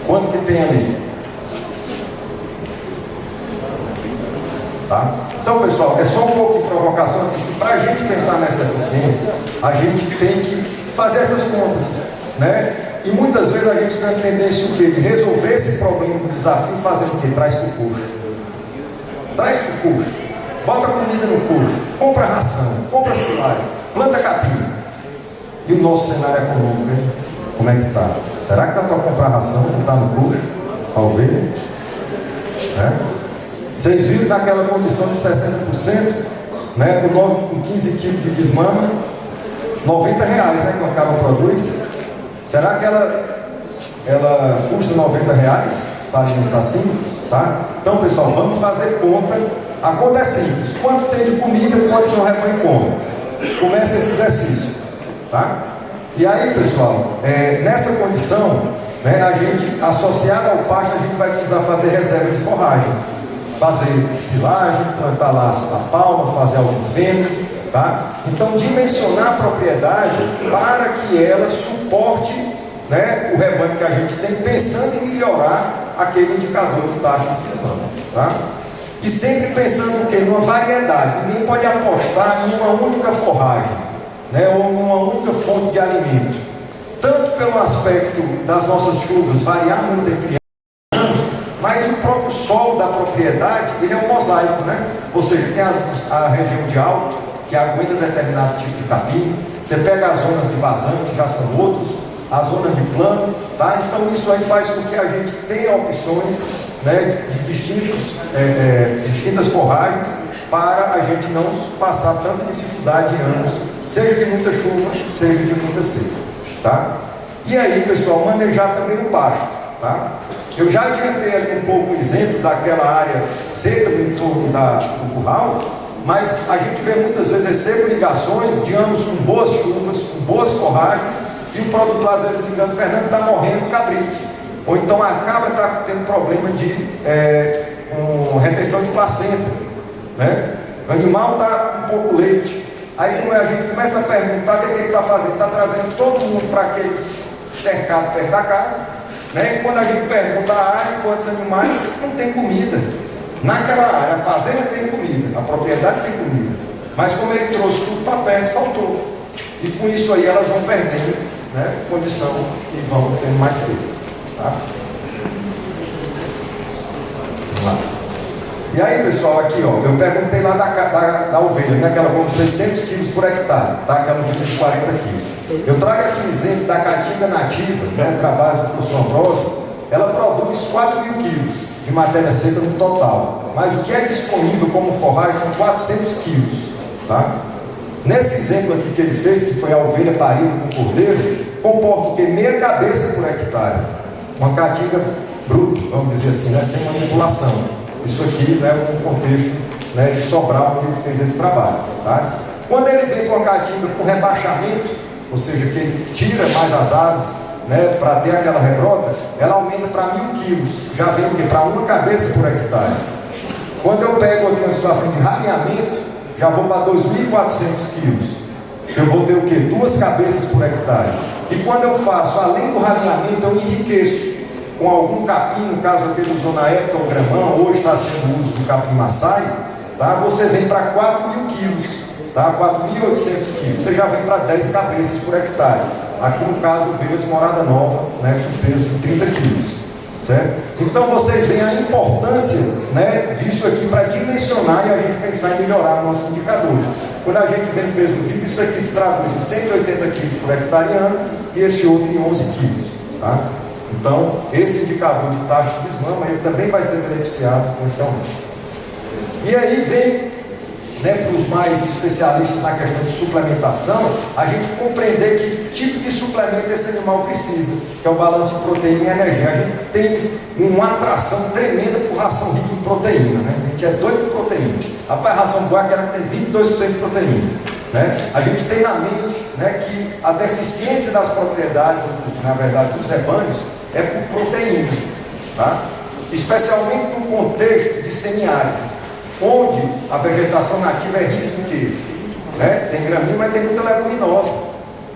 Quanto que tem ali? Tá? Então, pessoal, é só um pouco de provocação assim, que para a gente pensar nessa eficiência, a gente tem que fazer essas contas, né? E muitas vezes a gente tem a tendência o quê? De resolver esse problema do desafio fazendo o quê? Traz para o coxo. Traz para o coxo. Bota comida no coxo. Compra ração. Compra silagem. Planta capim. E o nosso cenário econômico, hein? Como é que está? Será que dá para comprar ração? Não está no coxo? Para ovelha? Né? Vocês viram naquela condição de 60%, né, com 15 quilos de desmama, R$90, né, que a cabra produz. Será que ela ela custa R$90 para alimentar assim, tá? Então, pessoal, vamos fazer conta. A conta é simples. Quanto tem de comida, quanto o rebanho come? Começa esse exercício, tá? E aí, pessoal, nessa condição, né, a gente, associado ao pasto, a gente vai precisar fazer reserva de forragem, fazer silagem, plantar lá a palma, fazer algum feno, tá? Então, dimensionar a propriedade para que ela suporte, né, o rebanho que a gente tem, pensando em melhorar aquele indicador de taxa de desmame, tá? E sempre pensando no quê? Numa variedade. Ninguém pode apostar em uma única forragem, né, ou numa única fonte de alimento. Tanto pelo aspecto das nossas chuvas variar muito entre anos, mas o próprio solo da propriedade, ele é um mosaico, né? Ou seja, tem a região de alto, que aguenta determinado tipo de capim. Você pega as zonas de vazante, já são outros, as zonas de plano, tá? Então isso aí faz com que a gente tenha opções, né, de distintas forragens, para a gente não passar tanta dificuldade em anos, seja de muita chuva, seja de muita seca, tá? E aí, pessoal, manejar também o pasto, tá? Eu já adiantei ali um pouco o exemplo daquela área seca do entorno do curral, mas a gente vê muitas vezes recebo ligações de anos com boas chuvas, com boas forragens, e o produtor às vezes ligando: Fernando, está morrendo o cabrito, ou então a cabra está tendo problema com retenção de placenta, né? O animal está com pouco leite. Aí a gente começa a perguntar o que ele está fazendo. Está trazendo todo mundo para aqueles cercados perto da casa, né? E quando a gente pergunta a área, quantos animais, não tem comida. Naquela área, a fazenda tem comida, a propriedade tem comida, mas como ele trouxe tudo para perto, faltou. E com isso aí elas vão perdendo, né, condição e vão tendo mais perdas, tá? Vamos lá. E aí, pessoal, aqui, ó, eu perguntei lá da ovelha, né, aquela com 600 quilos por hectare, tá? Aquela ovelha de 40 quilos. Eu trago aqui um exemplo da caatinga nativa, né, trabalho do professor Ambrosio. Ela produz 4.000 quilos de matéria seca no total, mas o que é disponível como forragem são 400 quilos, tá? Nesse exemplo aqui que ele fez, que foi a ovelha parida com cordeiro, comporta o que? Meia cabeça por hectare, uma caatinga bruta, vamos dizer assim, né, sem manipulação. Isso aqui, né, no contexto, né, de Sobral, que ele fez esse trabalho, tá? Quando ele vem com a caatinga com rebaixamento, ou seja, que ele tira mais as árvores, né, para ter aquela rebrota, ela aumenta para 1.000 quilos, já vem o quê? Para uma cabeça por hectare. Quando eu pego aqui uma situação de ralinhamento, já vou para 2.400 quilos, eu vou ter o quê? 2 cabeças por hectare. E quando eu faço, além do ralinhamento, eu enriqueço com algum capim, no caso aquele usou na época o gramão, hoje está sendo o uso do capim maçai, tá? Você vem para 4.000 quilos, tá? 4.800 quilos, você já vem para 10 cabeças por hectare. Aqui no caso, ovelhas Morada Nova, né, com peso de 30 quilos, certo? Então vocês veem a importância, né, disso aqui para dimensionar e a gente pensar em melhorar nossos indicadores. Quando a gente vê no peso vivo, isso aqui se traduz em 180 quilos por hectare ano e esse outro em 11 quilos, tá? Então, esse indicador de taxa de desmama, ele também vai ser beneficiado com esse aumento. E aí vem, né, para os mais especialistas na questão de suplementação, a gente compreender que tipo de suplemento esse animal precisa, que é o balanço de proteína e energia. A gente tem uma atração tremenda por ração rica em proteína, né? A gente é doido por proteína. Rapaz, a ração boa ela tem 22% de proteína, né? A gente tem na mente, né, que a deficiência das propriedades, na verdade dos rebanhos, é por proteína, tá? Especialmente no contexto de semiárido, onde a vegetação nativa é rica em quê? Né? Tem gramínea, mas tem muita leguminosa,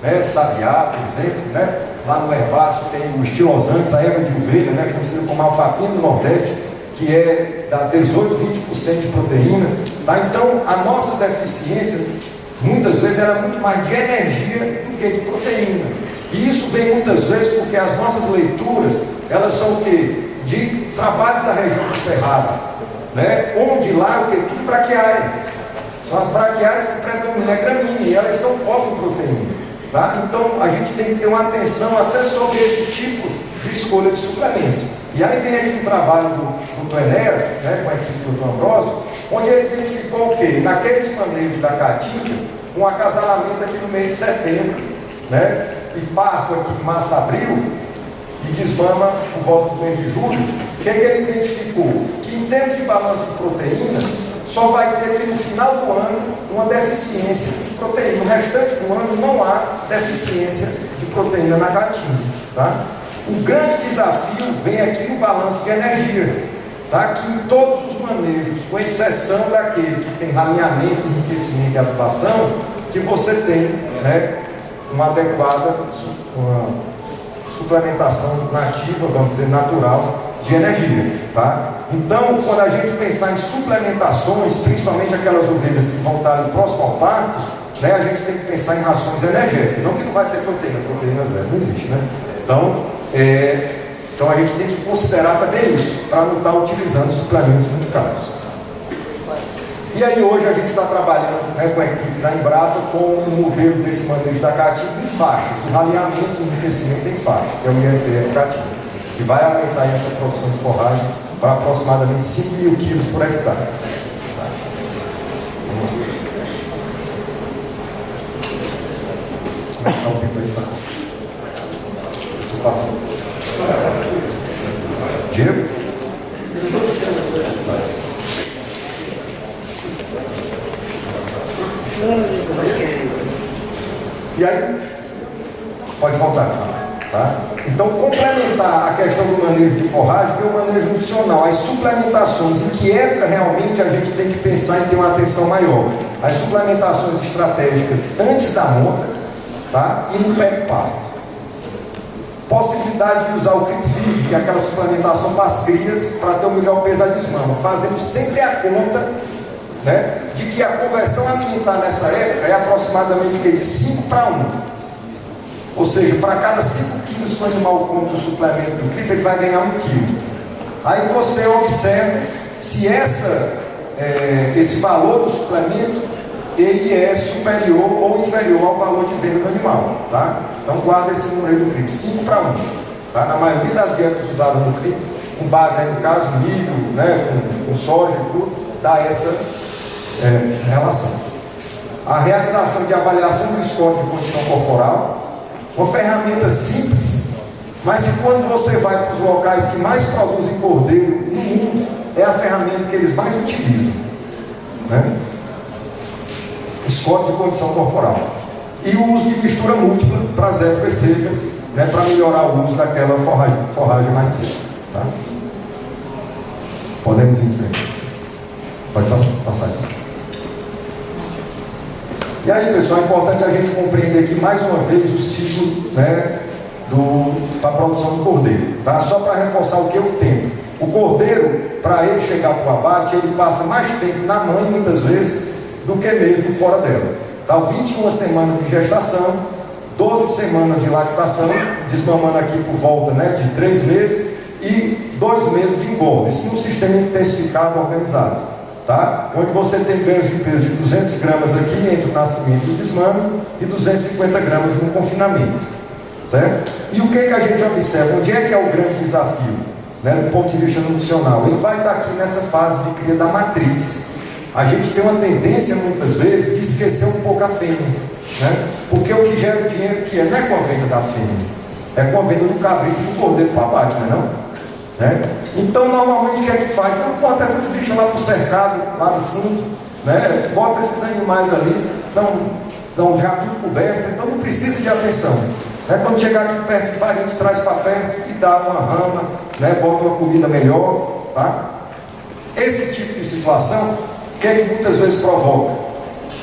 né? Sabiá, por exemplo, né? Lá no herbáceo tem o estilosantes, a erva de ovelha, né, conhecida como alfafinha do Nordeste, que dá 18, 20% de proteína, tá? Então, a nossa deficiência, muitas vezes, era muito mais de energia do que de proteína. E isso vem muitas vezes porque as nossas leituras, elas são o quê? De trabalhos da região do Cerrado, né? Onde lá o quê? Tudo braquiária. São as braquiárias que predominam a gramínea e elas são pobres em proteína, tá? Então a gente tem que ter uma atenção até sobre esse tipo de escolha de suplemento. E aí vem aqui um trabalho do Dr. Enéas, né, com a equipe do Dr. Ambrosio, onde ele identificou o quê? Naqueles manejos da caatinga, um acasalamento aqui no mês de setembro, né? E parto aqui em março, abril, e desmama por volta do mês de julho, o que ele identificou? Que em termos de balanço de proteína, só vai ter aqui no final do ano uma deficiência de proteína. No restante do ano não há deficiência de proteína na caatinga. Tá? O grande desafio vem aqui no balanço de energia. Tá? Que em todos os manejos, com exceção daquele que tem ralinhamento, enriquecimento e adubação, que você tem, né, uma adequada suplementação nativa, vamos dizer, natural de energia, tá? Então, quando a gente pensar em suplementações, principalmente aquelas ovelhas que vão estar ali próximo ao parto, né, a gente tem que pensar em rações energéticas, não que não vai ter proteína zero, não existe, né? Então a gente tem que considerar também isso, para não estar utilizando suplementos muito caros. E aí hoje a gente está trabalhando, né, com a equipe da Embrapa com o modelo desse manejo da caatinga em faixas, o ralinhamento e enriquecimento em faixas, que é o IRPF caatinga, que vai aumentar essa produção de forragem para aproximadamente 5.000 quilos por hectare. Dá um tempo aí para estou passando. Diego? E aí, pode voltar, tá? Então, complementar a questão do manejo de forragem é o manejo nutricional, as suplementações, em que época realmente a gente tem que pensar em ter uma atenção maior. As suplementações estratégicas antes da monta, tá? E no pré-parto. Possibilidade de usar o Crip Feed, que é aquela suplementação para as crias, para ter o melhor peso à desmama, fazendo sempre a conta, né, de que a conversão alimentar nessa época é aproximadamente de 5 para 1. Ou seja, para cada 5 quilos que o animal come do suplemento do Crip, ele vai ganhar 1 quilo. Aí você observa se esse valor do suplemento ele é superior ou inferior ao valor de venda do animal, tá? Então guarda esse número aí do Crip, 5 para 1. Tá? Na maioria das dietas usadas no Crip, com base aí no caso, milho, né, com soja e tudo, dá essa relação. A realização de avaliação do score de condição corporal, uma ferramenta simples, mas que quando você vai para os locais que mais produzem cordeiro no mundo, é a ferramenta que eles mais utilizam, né? Score de condição corporal. E o uso de mistura múltipla para as épocas secas, né, para melhorar o uso daquela forragem mais seca. Tá? Podemos ir em frente. Pode passar aqui. E aí, pessoal, é importante a gente compreender aqui mais uma vez o ciclo, né, para a produção do cordeiro. Tá? Só para reforçar o que é o tempo. O cordeiro, para ele chegar para o abate, ele passa mais tempo na mãe, muitas vezes, do que mesmo fora dela. Dá 21 semanas de gestação, 12 semanas de lactação, desmamando aqui por volta, né, de 3 meses e 2 meses de engorda. Isso num sistema intensificado organizado, tá? Onde você tem ganhos de peso de 200 gramas aqui entre o nascimento e o desmame e 250 gramas no confinamento, certo? E o que a gente observa? Onde é que é o grande desafio, né, do ponto de vista nutricional? Ele vai estar aqui nessa fase de cria da matriz. A gente tem uma tendência, muitas vezes, de esquecer um pouco a fêmea, né? Porque o que gera o dinheiro que não é com a venda da fêmea, é com a venda do cabrito e do cordeiro para abate, não é não? Né? Então, normalmente, o que é que faz? Não, bota essas bichas lá para o cercado, lá no fundo, né? Bota esses animais ali, estão já tudo coberto, então não precisa de atenção. Né? Quando chegar aqui perto de parente, traz para perto e dá uma rama, né? Bota uma comida melhor, tá? Esse tipo de situação, o que é que muitas vezes provoca?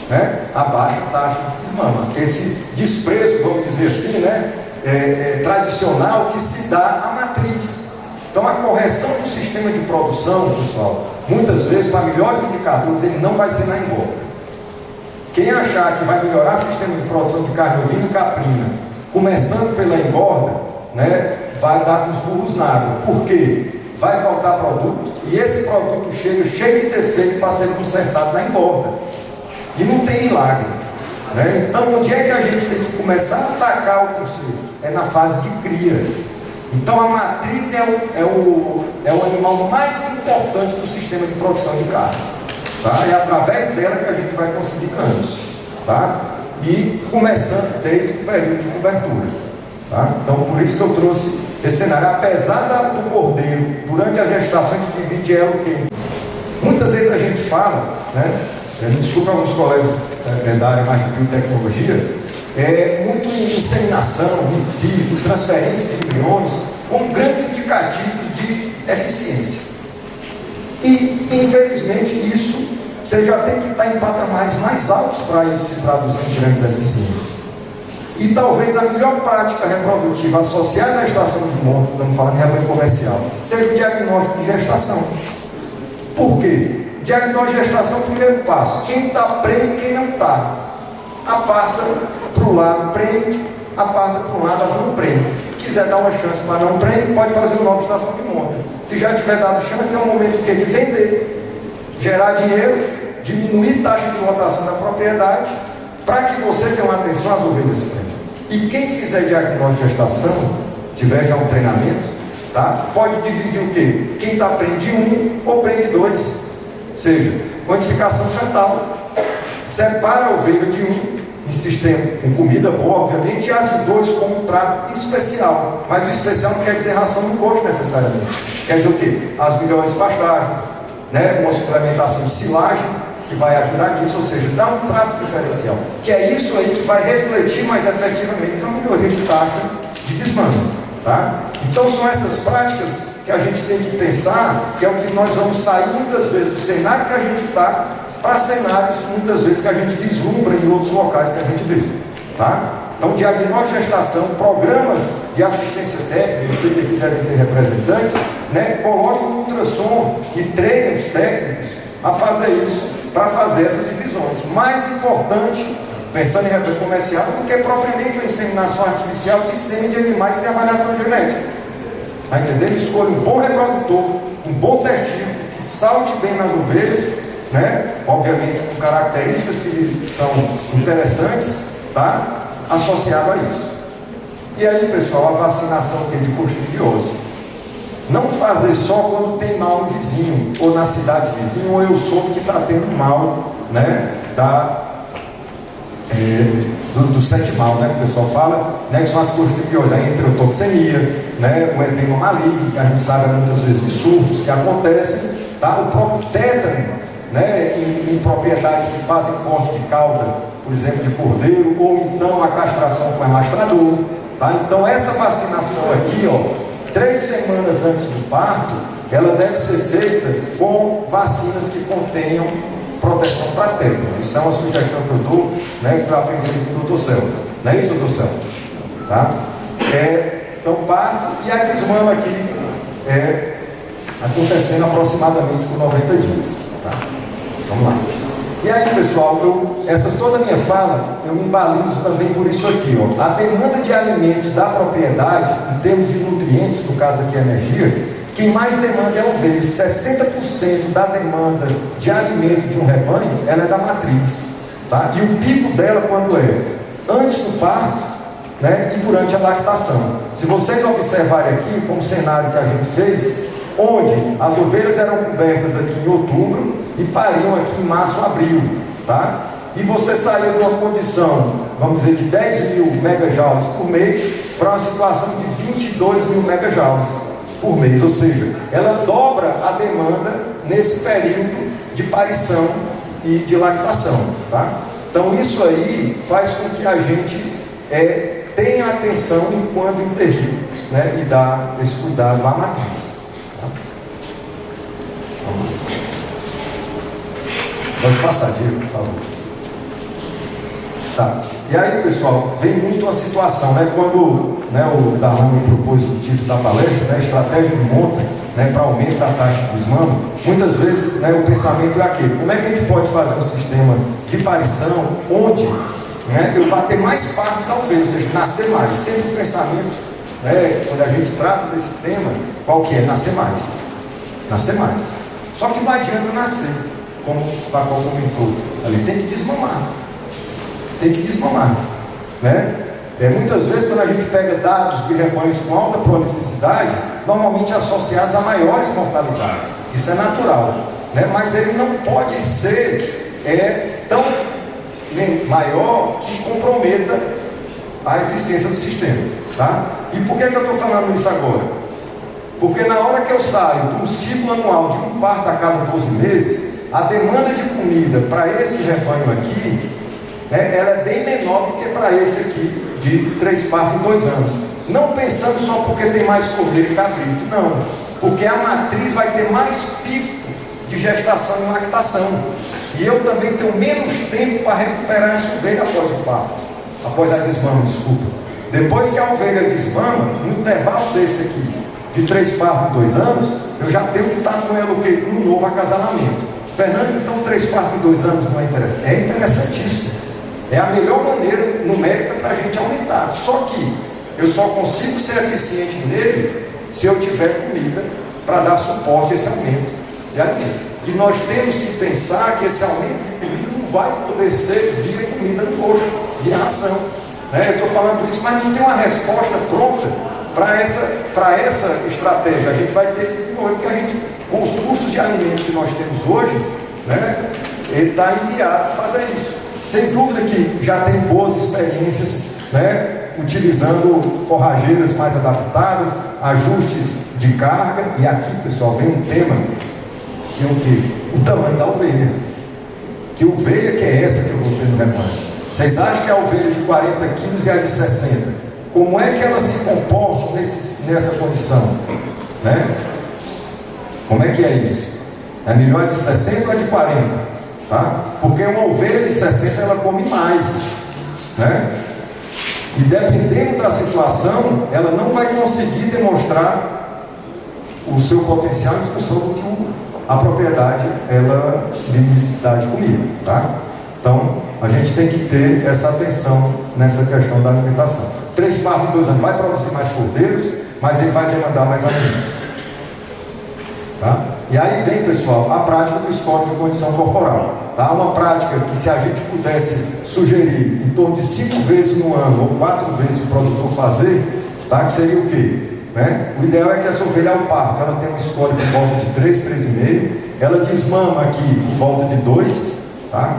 Né? A baixa taxa de desmama. Esse desprezo, vamos dizer assim, né? Tradicional que se dá à matriz. Então a correção do sistema de produção, pessoal, muitas vezes para melhores indicadores, ele não vai ser na engorda. Quem achar que vai melhorar o sistema de produção de carne ovina e caprina, começando pela engorda, né, vai dar com os burros na água. Por quê? Vai faltar produto e esse produto chega cheio de defeito para ser consertado na engorda. E não tem milagre, né? Então, onde é que a gente tem que começar a atacar o conceito? É na fase de cria. Então, a matriz é o animal mais importante do sistema de produção de carne. Tá? É através dela que a gente vai conseguir ganhos. Tá? E começando desde o período de cobertura. Tá? Então, por isso que eu trouxe Esse cenário, apesar do cordeiro, durante a gestação, a gente divide ela o quê? Muitas vezes a gente fala, né? A gente escuta alguns colegas da área mais de biotecnologia, muito inseminação, in vivo, transferência de embriões, como grandes indicativos de eficiência. E, infelizmente, isso você já tem que estar em patamares mais altos para isso se traduzir em grandes eficiências. E talvez a melhor prática reprodutiva associada à gestação de monta, estamos falando em rebanho comercial, seja o diagnóstico de gestação. Por quê? Diagnóstico de gestação, primeiro passo. Quem está prenhe e quem não está. Aparta para o lado prenhe, aparta para o lado as não prenhe. Quiser dar uma chance para não prenhe, pode fazer uma nova gestação de monta. Se já tiver dado chance, é o momento de vender, gerar dinheiro, diminuir taxa de lotação da propriedade, para que você tenha uma atenção às ovelhas prenhe. E quem fizer diagnóstico de gestação, tiver já um treinamento, tá? Pode dividir o quê? Quem está prende um ou prende dois. Ou seja, quantificação fetal. Separa a ovelha de um, em sistema com comida boa, obviamente, e as de dois com um trato especial. Mas o especial não quer dizer ração no coxo necessariamente. Quer dizer o quê? As melhores pastagens, né? Uma suplementação de silagem, que vai ajudar nisso, ou seja, dá um trato diferencial. Que é isso aí que vai refletir mais efetivamente na melhoria de taxa de desmame. Tá? Então são essas práticas que a gente tem que pensar, que é o que nós vamos sair muitas vezes do cenário que a gente está, para cenários muitas vezes que a gente vislumbra em outros locais que a gente vê. Tá? Então, diagnóstico de gestação, programas de assistência técnica, eu sei que aqui devem ter representantes, né? Coloquem um ultrassom e treinem os técnicos a fazer isso, para fazer essas divisões. Mais importante, pensando em rebanho comercial, do que propriamente a inseminação artificial de sêmen de animais sem avaliação genética. Está entendendo? Escolha um bom reprodutor, um bom testigo, que salte bem nas ovelhas, né? Obviamente com características que são interessantes, tá? Associado a isso. E aí, pessoal, a vacinação que é de costriose. Não fazer só quando tem mal no vizinho, ou na cidade vizinha, ou eu soube que está tendo mal, né, do sete mal, né, que o pessoal fala, né, que são as costrioses, a enterotoxemia, né, o edema maligno, que a gente sabe muitas vezes de surtos que acontecem, tá, o próprio tétano, né, em propriedades que fazem corte de cauda, por exemplo, de cordeiro, ou então a castração com amastrador, tá, então essa vacinação aqui, ó, 3 semanas antes do parto, ela deve ser feita com vacinas que contenham proteção para tétano. Isso é uma sugestão que eu dou, né, para aprender com o Dr. Celso. Não é isso, Dr. Celso? Tá? Então, parto e a desmama aqui acontecendo aproximadamente por 90 dias. Tá? Vamos lá. E aí, pessoal, toda a minha fala, eu me embalizo também por isso aqui, ó. A demanda de alimentos da propriedade, em termos de nutrientes, no caso aqui a energia, quem mais demanda é a ovelha. 60% da demanda de alimento de um rebanho, ela é da matriz, tá? E o pico dela quando é? Antes do parto, né? E durante a lactação. Se vocês observarem aqui, como o cenário que a gente fez, onde as ovelhas eram cobertas aqui em outubro e pariam aqui em março, abril, tá? E você saiu de uma condição, vamos dizer, de 10 mil megajoules por mês para uma situação de 22 mil megajoules por mês, ou seja, ela dobra a demanda nesse período de parição e de lactação, tá? Então isso aí faz com que a gente tenha atenção enquanto intervir, né? E dar esse cuidado à matriz. Pode passar, Diego, por favor. Tá. E aí, pessoal, vem muito a situação, né? Quando, né, o Darlan me propôs o título da palestra, né, estratégia de monta, né, para aumento da taxa de desmame, muitas vezes, né, o pensamento é aquele: como é que a gente pode fazer um sistema de parição onde, né, eu vá ter mais parto da ovelha, ou seja, nascer mais? Sempre o pensamento, né, quando a gente trata desse tema, qual que é? Nascer mais. Nascer mais. Só que não adianta nascer, como o Facol comentou, ali tem que desmamar. Tem que desmamar, né? Muitas vezes, quando a gente pega dados de rebanhos com alta prolificidade, normalmente associados a maiores mortalidades. Isso é natural, né? Mas ele não pode ser tão maior que comprometa a eficiência do sistema. Tá? E por que eu estou falando isso agora? Porque na hora que eu saio de um ciclo anual de um parto a cada 12 meses, a demanda de comida para esse rebanho aqui, né, ela é bem menor do que para esse aqui de 3 partos em 2 anos. Não pensando só porque tem mais cordeiro e cabrito, não. Porque a matriz vai ter mais pico de gestação e lactação. E eu também tenho menos tempo para recuperar essa ovelha após o parto, após a desmama, desculpa. Depois que a ovelha desmama, no intervalo desse aqui, de 3 partos em 2 anos, eu já tenho que estar com ela o quê? Um novo acasalamento. Fernando, então 3 partos em 2 anos não é interessante? É interessantíssimo. É a melhor maneira numérica para a gente aumentar. Só que eu só consigo ser eficiente nele se eu tiver comida para dar suporte a esse aumento de alimento. E nós temos que pensar que esse aumento de comida não vai poder ser via comida no coxo, via ração. Eu estou falando isso, mas não tem uma resposta pronta para essa estratégia. A gente vai ter que desenvolver, porque a gente, com os custos de alimento que nós temos hoje, ele está inviável fazer isso. Sem dúvida que já tem boas experiências, utilizando forrageiras mais adaptadas, ajustes de carga. E aqui, pessoal, vem um tema que é o quê? O tamanho da ovelha. Que ovelha que é essa que eu vou ter no rebanho? Vocês acham que a ovelha de 40 quilos e a de 60? Como é que ela se comporta nessa condição? Como é que é isso? É melhor a de 60 ou a de 40? Tá? Porque uma ovelha de 60 ela come mais. E dependendo da situação, ela não vai conseguir demonstrar o seu potencial em função do que a propriedade ela lhe dá de comida. Tá? Então, a gente tem que ter essa atenção nessa questão da alimentação. 3 partos em 2 anos vai produzir mais cordeiros, mas ele vai demandar mais alimento. Tá? E aí vem, pessoal, a prática do score de condição corporal. Tá? Uma prática que, se a gente pudesse sugerir em torno de 5 vezes no ano ou 4 vezes o produtor fazer, tá? Que seria o quê? O ideal é que essa ovelha ao parto ela tem um score por volta de 3, 3,5, ela desmama aqui por volta de 2, tá?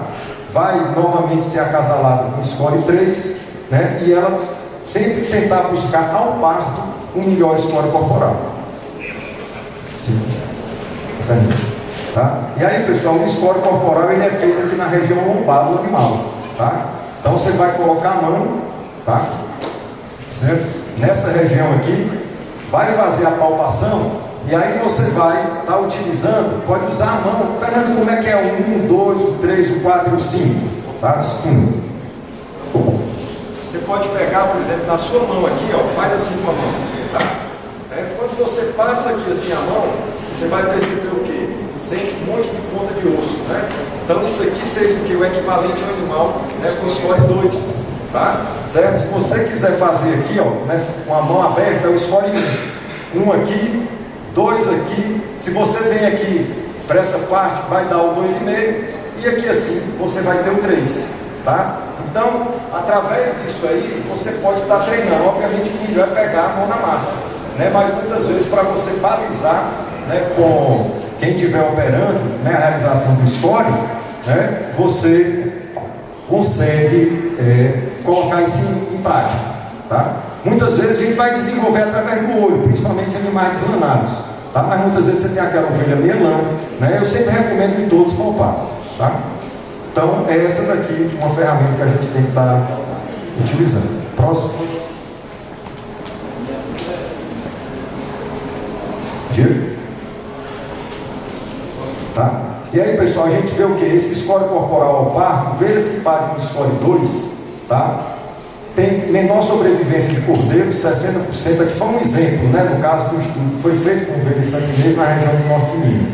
Vai novamente ser acasalada com score 3, e ela sempre tentar buscar ao parto um melhor score corporal. Sim. Tá? E aí, pessoal, o score corporal ele é feito aqui na região lombar do animal. Tá? Então você vai colocar a mão, tá? Certo? Nessa região aqui, vai fazer a palpação, e aí você vai estar utilizando, pode usar a mão. Fernando, como é que é o 1, o 2, o 3, o 4 e o 5? Tá? Você pode pegar, por exemplo, na sua mão aqui, ó, faz assim com a mão. Tá? Quando você passa aqui assim a mão, você vai perceber o quê? Sente um monte de ponta de osso. Então isso aqui seria o quê? O equivalente ao animal com score 2. Tá? Certo? Se você quiser fazer aqui, ó, com a mão aberta, é o score 1. 1 aqui, 2 aqui. Se você vem aqui para essa parte, vai dar o 2,5. E aqui assim, você vai ter o 3. Tá? Então, através disso aí, você pode estar treinando. Obviamente que o melhor é pegar a mão na massa. Mas muitas vezes, para você balizar com quem estiver operando a realização do score, você consegue colocar isso em prática. Tá? Muitas vezes a gente vai desenvolver através do olho, principalmente animais deslanados. Tá? Mas muitas vezes você tem aquela ovelha melã. Eu sempre recomendo em todos palpar. Tá? Então, é essa daqui uma ferramenta que a gente tem que estar utilizando. Próximo. Diego? Tá? E aí, pessoal, a gente vê o que? Esse score corporal ao parto, ovelhas que pagam no score 2, tá? Tem menor sobrevivência de cordeiros, 60%. Aqui foi um exemplo, no caso do estudo que foi feito com ovelhas sanguinês na região do norte de Minas.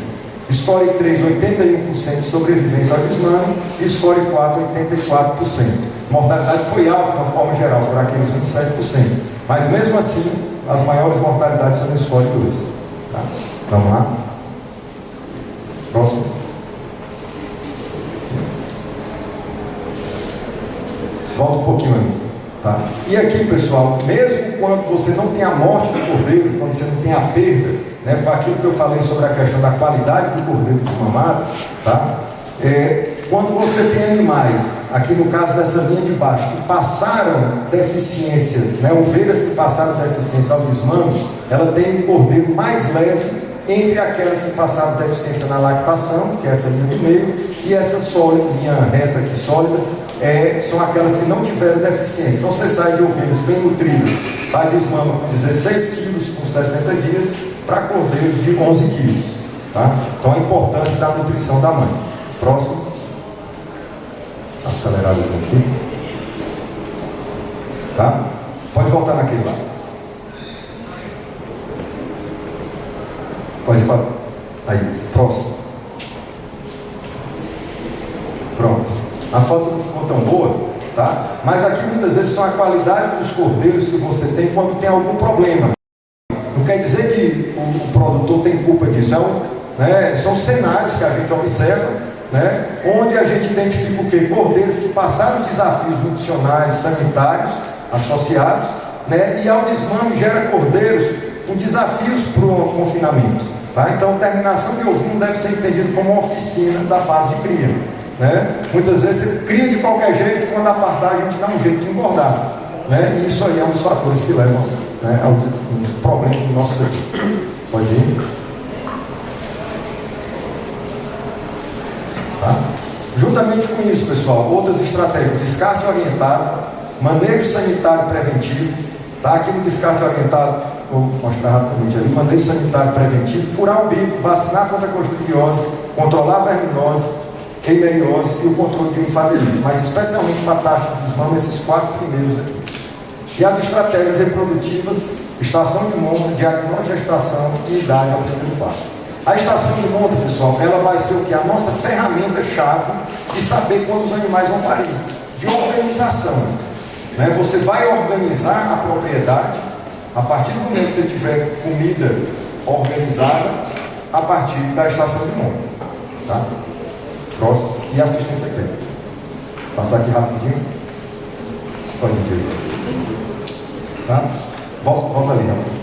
Score 3, 81% de sobrevivência ao desmame, e score 4, 84%. A mortalidade foi alta de uma forma geral, foram aqueles 27%. Mas mesmo assim, as maiores mortalidades são no score 2. Tá? Vamos lá. Próximo. Volta um pouquinho ali. Tá? E aqui, pessoal, mesmo quando você não tem a morte do cordeiro, quando você não tem a perda, foi aquilo que eu falei sobre a questão da qualidade do cordeiro desmamado, tá? quando você tem animais, aqui no caso dessa linha de baixo, que passaram deficiência, né, ovelhas que passaram deficiência ao desmame, ela tem um cordeiro mais leve entre aquelas que passaram deficiência na lactação, que é essa linha do meio, e essa sólida, linha reta aqui sólida, são aquelas que não tiveram deficiência. Então você sai de ovelhas bem nutridas para desmama com 16 quilos por 60 dias para cordeiros de 11 quilos. Tá? Então a importância da nutrição da mãe. Próximo. Aceleradas aqui. Tá? Pode voltar naquele lá. Pode ir para... Aí, próximo. Pronto. A foto não ficou tão boa, tá? Mas aqui muitas vezes são a qualidade dos cordeiros que você tem quando tem algum problema. Não quer dizer que o produtor tem culpa disso. São cenários que a gente observa, né? Onde a gente identifica o quê? Cordeiros que passaram desafios nutricionais, sanitários, associados, né? E ao desmame gera cordeiros com desafios para o confinamento. Tá? Então, terminação de ovino deve ser entendido como uma oficina da fase de cria. Né? Muitas vezes você cria de qualquer jeito, quando apartar a gente dá um jeito de engordar. Né? E isso aí é um dos fatores que levam, né, ao problema do nosso setor. Pode ir. Tá? Juntamente com isso, pessoal, outras estratégias: descarte orientado, manejo sanitário preventivo. Tá? Aqui no descarte orientado, vou mostrar rapidamente ali: manejo sanitário preventivo, curar o bico, vacinar contra a clostridiose, controlar a verminose, heimeriose e o controle de infantilidade, mas especialmente para a taxa de desmame, esses 4 primeiros aqui. E as estratégias reprodutivas: estação de monta, diagnóstico de gestação e idade ao primeiro parto. A estação de monta, pessoal, ela vai ser o que? A nossa ferramenta-chave de saber quando os animais vão parir, de organização. Né? Você vai organizar a propriedade a partir do momento que você tiver comida organizada, a partir da estação de monta. Tá? Próximo. E assistência técnica. Passar aqui rapidinho. Pode ir. Tá? Volta ali, rapidinho.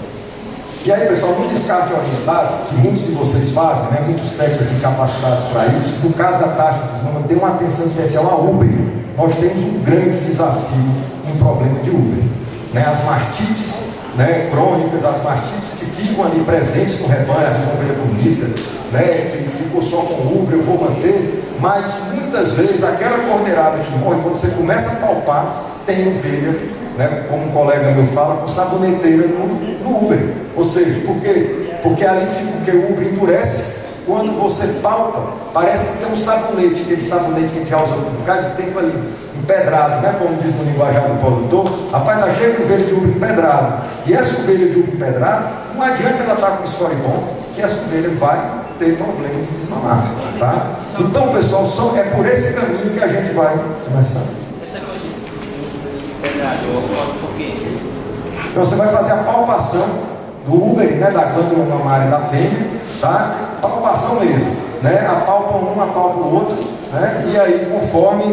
E aí, pessoal, no descarte orientado, que muitos de vocês fazem, né, muitos técnicos aqui capacitados para isso, no caso da taxa de desmama, dê uma atenção especial à úbere. Nós temos um grande desafio em problema de úbere. Né? As mastites, né, crônicas, as mastites que ficam ali presentes no rebanho, as ovelhas bonitas, né, que ficou só com úbere, eu vou manter, mas muitas vezes aquela cordeirada que morre, quando você começa a palpar, tem ovelha, né, como um colega meu fala, com saboneteira no úbere. Ou seja, por quê? Porque ali fica o que? O úbere endurece. Quando você palpa, parece que tem um sabonete, aquele sabonete que a gente já usa um bocado de tempo ali, empedrado, né? Como diz no linguajar do produtor. Rapaz, está cheio de ovelha de úbere empedrado. E essa ovelha de úbere empedrado, não adianta ela estar com score bom, que essa ovelha vai ter problema de desmamar. Tá? Então, pessoal, é por esse caminho que a gente vai começar. Então, você vai fazer a palpação do úbere, né? Da glândula mamária da fêmea, tá? Palpação mesmo, né? Apalpa um, apalpa o outro, né? E aí, conforme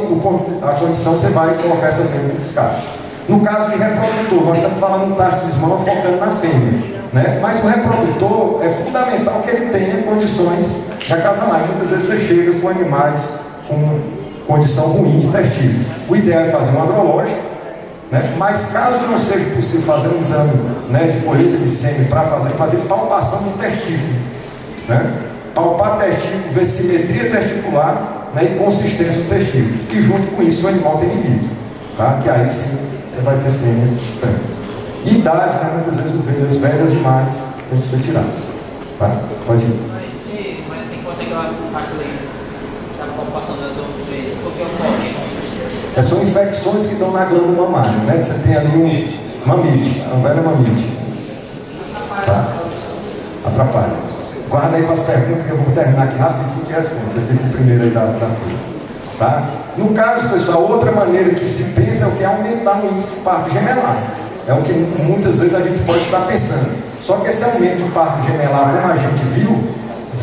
a condição, você vai colocar essa fêmea no descarte. No caso de reprodutor, nós estamos falando em taxa de desmama focando na fêmea, né? Mas o reprodutor é fundamental que ele tenha condições de acasalar. Muitas vezes você chega com animais com condição ruim de testículo. O ideal é fazer um andrológico, né? Mas caso não seja possível fazer um exame, né, de colheita de sêmen para fazer palpação do testículo, né? Palpar testículo, ver simetria testicular, né, e consistência do testículo. E junto com isso o animal tem limite, tá? Que aí sim você vai ter fêmeas. E idade, né? Muitas vezes ovelhas velhas demais têm que ser tiradas. Tá? Pode ir. Mas tem quanto é que ela está palpação das ovelhas? Porque eu São infecções que dão na glândula mamária, né? Você tem ali um mamite, uma velha mamite. Tá? Atrapalha. Guarda aí para as perguntas que eu vou terminar aqui rapidinho que responde. Você fica o primeiro aí da fila. Tá? No caso, pessoal, outra maneira que se pensa é o que é aumentar o índice de parto gemelar. É o que muitas vezes a gente pode estar pensando. Só que esse aumento do parto gemelar, como a gente viu,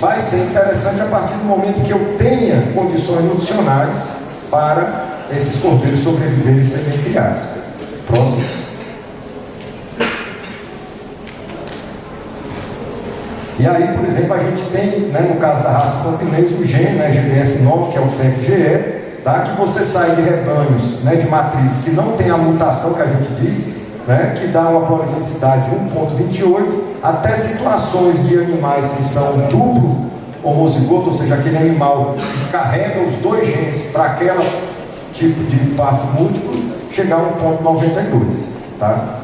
vai ser interessante a partir do momento que eu tenha condições nutricionais para esses cordeiros sobreviverem e serem criados. Próximo. E aí, por exemplo, a gente tem, né, no caso da raça santinês, o gen, né, GDF9, que é o FEC-GE, tá? Que você sai de rebanhos, né, de matrizes que não tem a mutação que a gente diz, né, que dá uma prolificidade de 1,28, até situações de animais que são duplo homozigoto, ou seja, aquele animal que carrega os dois genes para aquele tipo de parto múltiplo, chegar a 1,92, tá?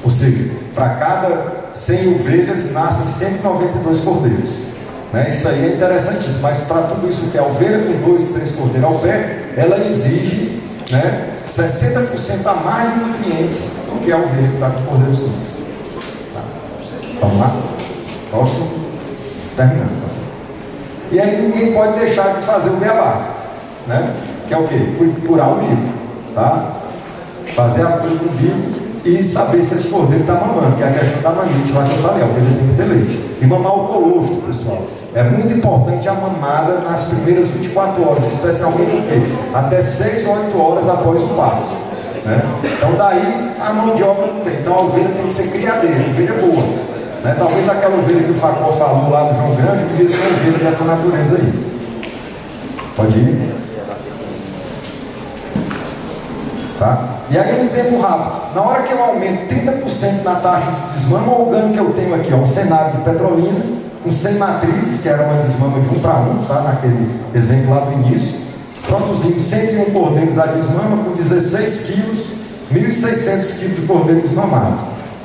Ou seja, para cada 100 ovelhas nascem 192 cordeiros, né? Isso aí é interessantíssimo, mas para tudo isso que é a ovelha com 2, 3 cordeiros ao pé, ela exige, né, 60% a mais de nutrientes do que a ovelha que está com cordeiro simples. Tá? Vamos lá? Próximo. Terminando. Tá? E aí ninguém pode deixar de fazer o beabá, né? Que é o quê? Curar o milho, tá? Fazer a cura do milho e saber se esse cordeiro está mamando, que é a questão da mamite, lá que eu falei, a ovelha tem que ter leite. E mamar o colostro, pessoal. É muito importante a mamada nas primeiras 24 horas, especialmente o quê? Até 6 ou 8 horas após o parto, né? Então daí a mão de obra não tem. Então a ovelha tem que ser criadeira, ovelha boa, né? Talvez aquela ovelha que o Facó falou lá do João Grande devia ser uma ovelha dessa natureza aí. Pode ir? Tá? E aí um exemplo rápido. Na hora que eu aumento 30% na taxa de desmama, o ganho que eu tenho aqui, ó, um cenário de Petrolina, com 100 matrizes, que era uma desmama de 1 para 1, tá? Naquele exemplo lá do início, produzindo 101 cordeiros a desmama, com 16 quilos, 1.600 quilos de cordeiro desmamado.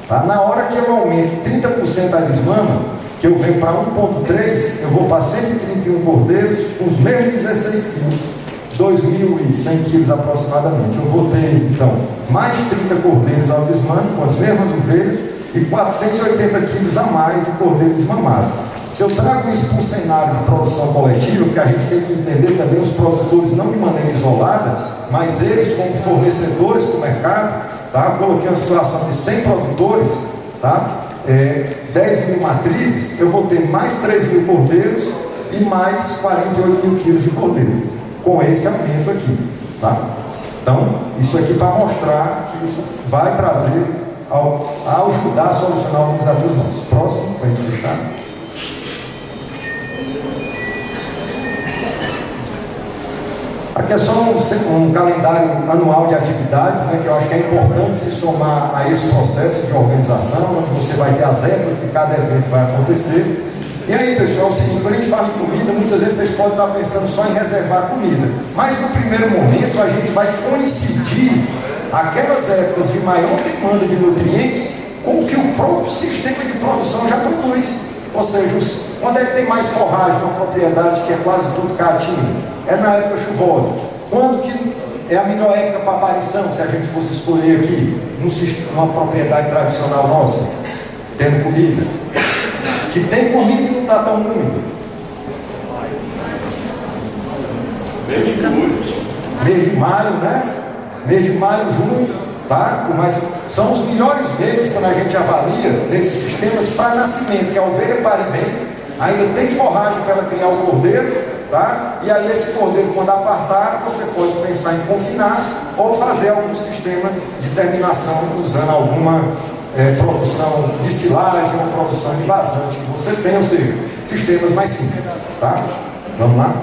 Tá? Na hora que eu aumento 30% a desmama, que eu venho para 1,3, eu vou para 131 cordeiros, com os mesmos 16 quilos, 2.100 quilos aproximadamente. Eu vou ter, então, mais de 30 cordeiros ao desmame, com as mesmas ovelhas, e 480 quilos a mais de cordeiro desmamado. Se eu trago isso para um cenário de produção coletiva, porque a gente tem que entender também os produtores, não de maneira isolada, mas eles como fornecedores para o mercado, tá? Eu coloquei uma situação de 100 produtores, tá? 10 mil matrizes, eu vou ter mais 3 mil cordeiros e mais 48 mil quilos de cordeiro, com esse aumento aqui, tá? Então, isso aqui para mostrar que isso vai trazer, a ajudar a solucionar alguns desafios nossos. Próximo, para a gente fechar. Aqui é só um calendário anual de atividades, né, que eu acho que é importante se somar a esse processo de organização, onde você vai ter as épocas que cada evento vai acontecer. E aí, pessoal, é o seguinte, quando a gente fala em comida, muitas vezes vocês podem estar pensando só em reservar comida, mas no primeiro momento a gente vai coincidir aquelas épocas de maior demanda de nutrientes com o que o próprio sistema de produção já produz. Ou seja, quando é que tem mais forragem numa propriedade que é quase tudo caatinga? É na época chuvosa. Quando que é a melhor época para aparição, se a gente fosse escolher aqui, numa propriedade tradicional nossa, tendo comida? Que tem comida e não está tão úmido. Mês de maio, né? Mês de maio, junho, tá? Mas são os melhores meses quando a gente avalia desses sistemas para nascimento, que a ovelha pare bem, ainda tem forragem para ela criar o cordeiro, tá? E aí esse cordeiro, quando apartar, você pode pensar em confinar ou fazer algum sistema de terminação usando alguma produção de silagem ou produção de vazante que você tem, ou seja, sistemas mais simples, tá? Vamos lá?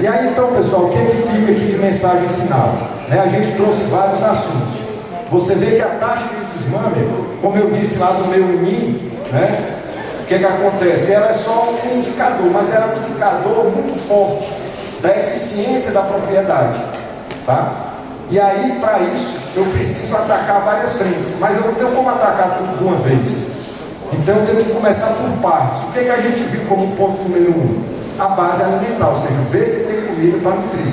E aí então, pessoal, o que é que fica aqui de mensagem final? Né? A gente trouxe vários assuntos. Você vê que a taxa de desmame, como eu disse lá no meu INI, né? O que é que acontece? Ela é só um indicador, mas ela é um indicador muito forte da eficiência da propriedade, tá? E aí, para isso, eu preciso atacar várias frentes, mas eu não tenho como atacar tudo de uma vez. Então eu tenho que começar por partes. O que é que a gente viu como ponto número 1? A base alimentar, ou seja, ver se tem comida para nutrir.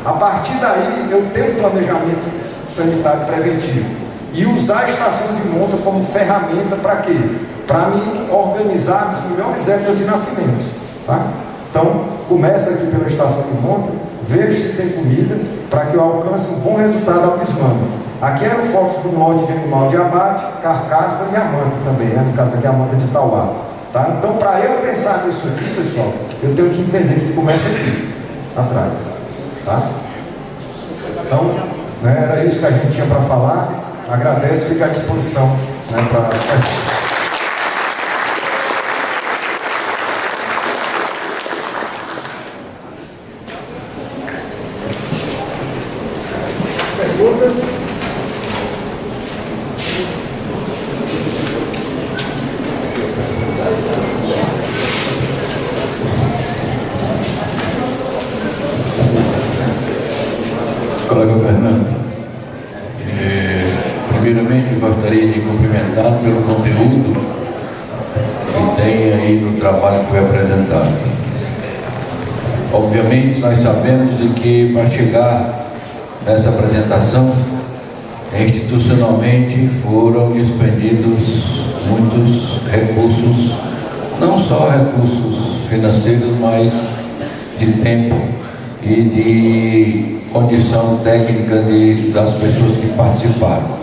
A partir daí, eu tenho um planejamento sanitário preventivo. E usar a estação de monta como ferramenta para quê? Para me organizar as melhores épocas de nascimento, tá? Então, começa aqui pela estação de monta, vejo se tem comida, para que eu alcance um bom resultado ao desmame. Aqui era o foco do lote de animal de abate, carcaça e amanta também, né? No caso aqui a amanta de Tauá. Tá? Então, para eu pensar nisso aqui, pessoal, eu tenho que entender que começa aqui, atrás. Tá? Então, né, era isso que a gente tinha para falar. Agradeço, fica à disposição, né, para as perguntas. colega Fernando. Primeiramente, gostaria de cumprimentá-lo pelo conteúdo que tem aí no trabalho que foi apresentado. Obviamente, nós sabemos de que para chegar nessa apresentação, institucionalmente foram despendidos muitos recursos, não só recursos financeiros, mas de tempo e de condição técnica das pessoas que participaram.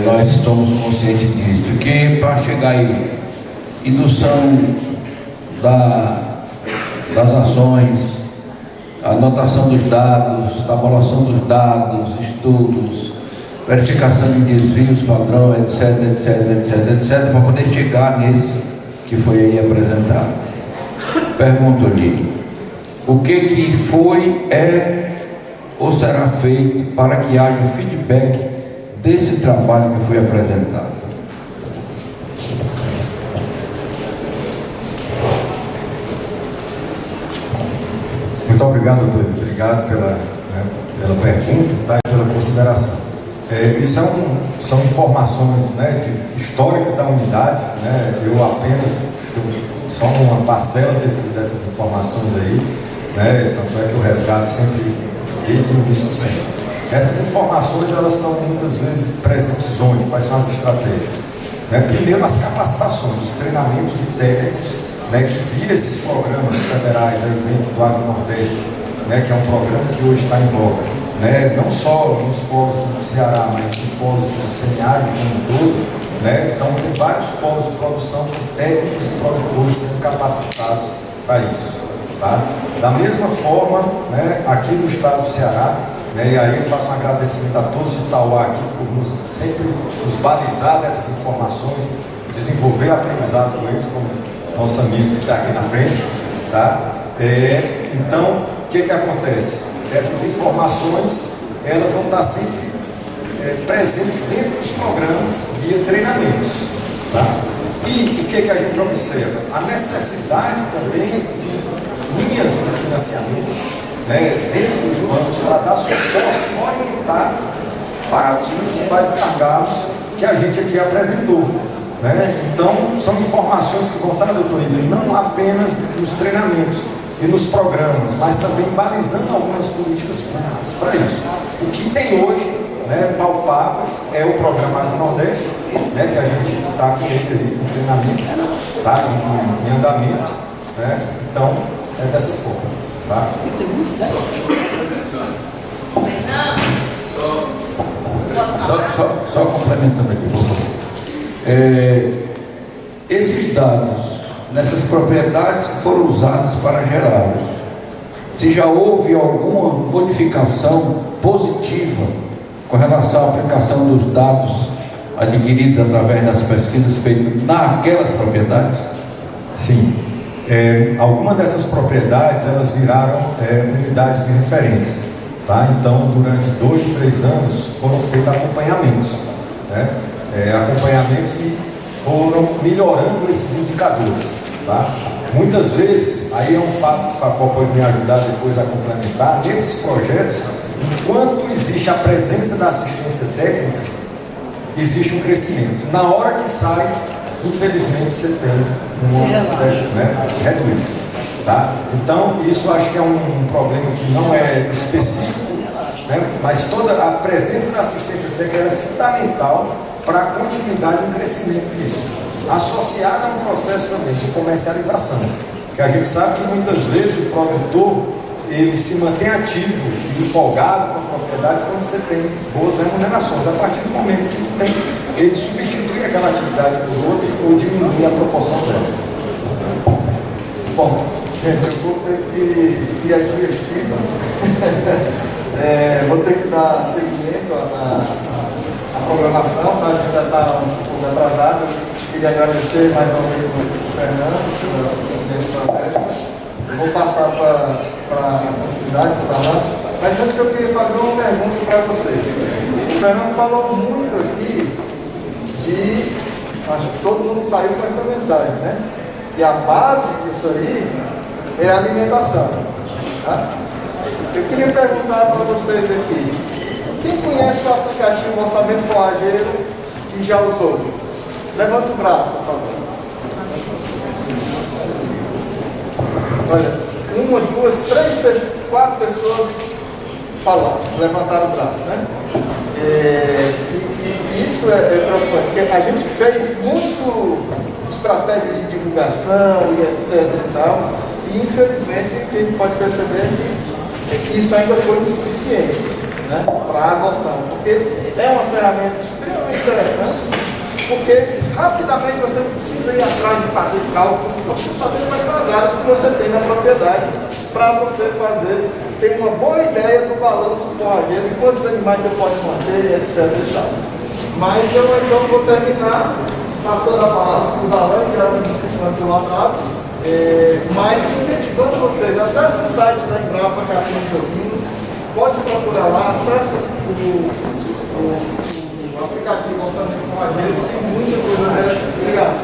Nós estamos conscientes disso, que para chegar aí, indução das ações, anotação dos dados, tabulação dos dados, estudos, verificação de desvios, padrão, etc, para poder chegar nesse que foi aí apresentado. Pergunto-lhe, o que foi, ou será feito para que haja feedback desse trabalho que foi apresentado? Muito obrigado, doutor. Obrigado pela pergunta, tá, e pela consideração. Isso são informações, né, históricas da unidade, né? Eu apenas só uma parcela dessas informações aí, né? Tanto é que eu resgato sempre desde o início sempre. Essas informações, elas estão muitas vezes presentes onde? Quais são as estratégias? Né? Primeiro, as capacitações, os treinamentos de técnicos, né, que via esses programas federais, a exemplo do Agro-Nordeste, né, que é um programa que hoje está em voga, né, não só nos polos do Ceará, mas em polos do semiárido como um todo, né, então tem vários polos de produção com técnicos e produtores sendo capacitados para isso. Tá? Da mesma forma, né, aqui no estado do Ceará, né, e aí eu faço um agradecimento a todos de Itauá aqui por sempre nos balizar dessas informações, desenvolver aprendizado com eles, como nosso amigo que está aqui na frente. Tá? Então, o que acontece? Essas informações, elas vão estar sempre presentes dentro dos programas via treinamentos. Tá? E o que a gente observa? A necessidade também de linhas de financiamento, né, dentro dos bancos, para dar suporte orientado para os principais gargalos que a gente aqui apresentou. Né? Então, são informações que vão estar, doutor Ivan, não apenas nos treinamentos e nos programas, mas também balizando algumas políticas públicas para isso. O que tem hoje, né, palpável, é o programa Agro-Nordeste, né, que a gente está com ele ali em treinamento, tá, em andamento. Né? Então, é dessa forma. Tá? Só complementando aqui, por favor. Esses dados nessas propriedades que foram usadas para gerá-los, se já houve alguma modificação positiva com relação à aplicação dos dados adquiridos através das pesquisas feitas naquelas propriedades? Sim. Algumas dessas propriedades, elas viraram unidades de referência. Tá? Então, durante 2, 3 anos, foram feitos acompanhamentos. Né? Acompanhamentos e foram melhorando esses indicadores. Tá? Muitas vezes, aí é um fato que o Facol pode me ajudar depois a complementar, nesses projetos, enquanto existe a presença da assistência técnica, existe um crescimento. Na hora que sai, infelizmente você tem reduz. Tá? Então, isso acho que é um problema que não é específico, né? Mas toda a presença da assistência técnica é fundamental para a continuidade e o crescimento disso, associada a um processo também de comercialização, que a gente sabe que muitas vezes o produtor ele se mantém ativo e empolgado com a propriedade quando você tem boas remunerações. A partir do momento que tem, ele substitui aquela atividade por outra ou diminui a proporção dela. Bom, gente, eu vou ter que ir advertido. Vou ter que dar seguimento à programação, tá? A gente já está um pouco atrasado. Eu queria agradecer mais uma vez o Fernando pela estratégia. Vou passar para a continuidade do trabalho. Mas antes eu queria fazer uma pergunta para vocês. O Fernando falou muito aqui acho que todo mundo saiu com essa mensagem, né? E a base disso aí é a alimentação. Tá? Eu queria perguntar para vocês aqui, quem conhece o aplicativo Orçamento Forrageiro e já usou? Levanta o braço, por favor. Olha, 1, 2, 3, 4 pessoas falaram, levantaram o braço, né? E isso é preocupante, porque a gente fez muito estratégia de divulgação e etc e tal, e infelizmente o que a gente pode perceber é que isso ainda foi insuficiente, né, para a adoção, porque é uma ferramenta extremamente interessante, porque rapidamente você não precisa ir atrás de fazer cálculos, só precisa saber quais são as áreas que você tem na propriedade para você ter uma boa ideia do balanço forrageiro, de quantos animais você pode manter, etc e tal. Mas eu então vou terminar passando a palavra para o Dalan, que era o discutindo aqui lá atrás, mas incentivando vocês, acessem o site da Embrapa Capim de Ovinos, pode procurar lá, acesse o aplicativo Orçamento Forrageiro, tem muita coisa dessa. Obrigado.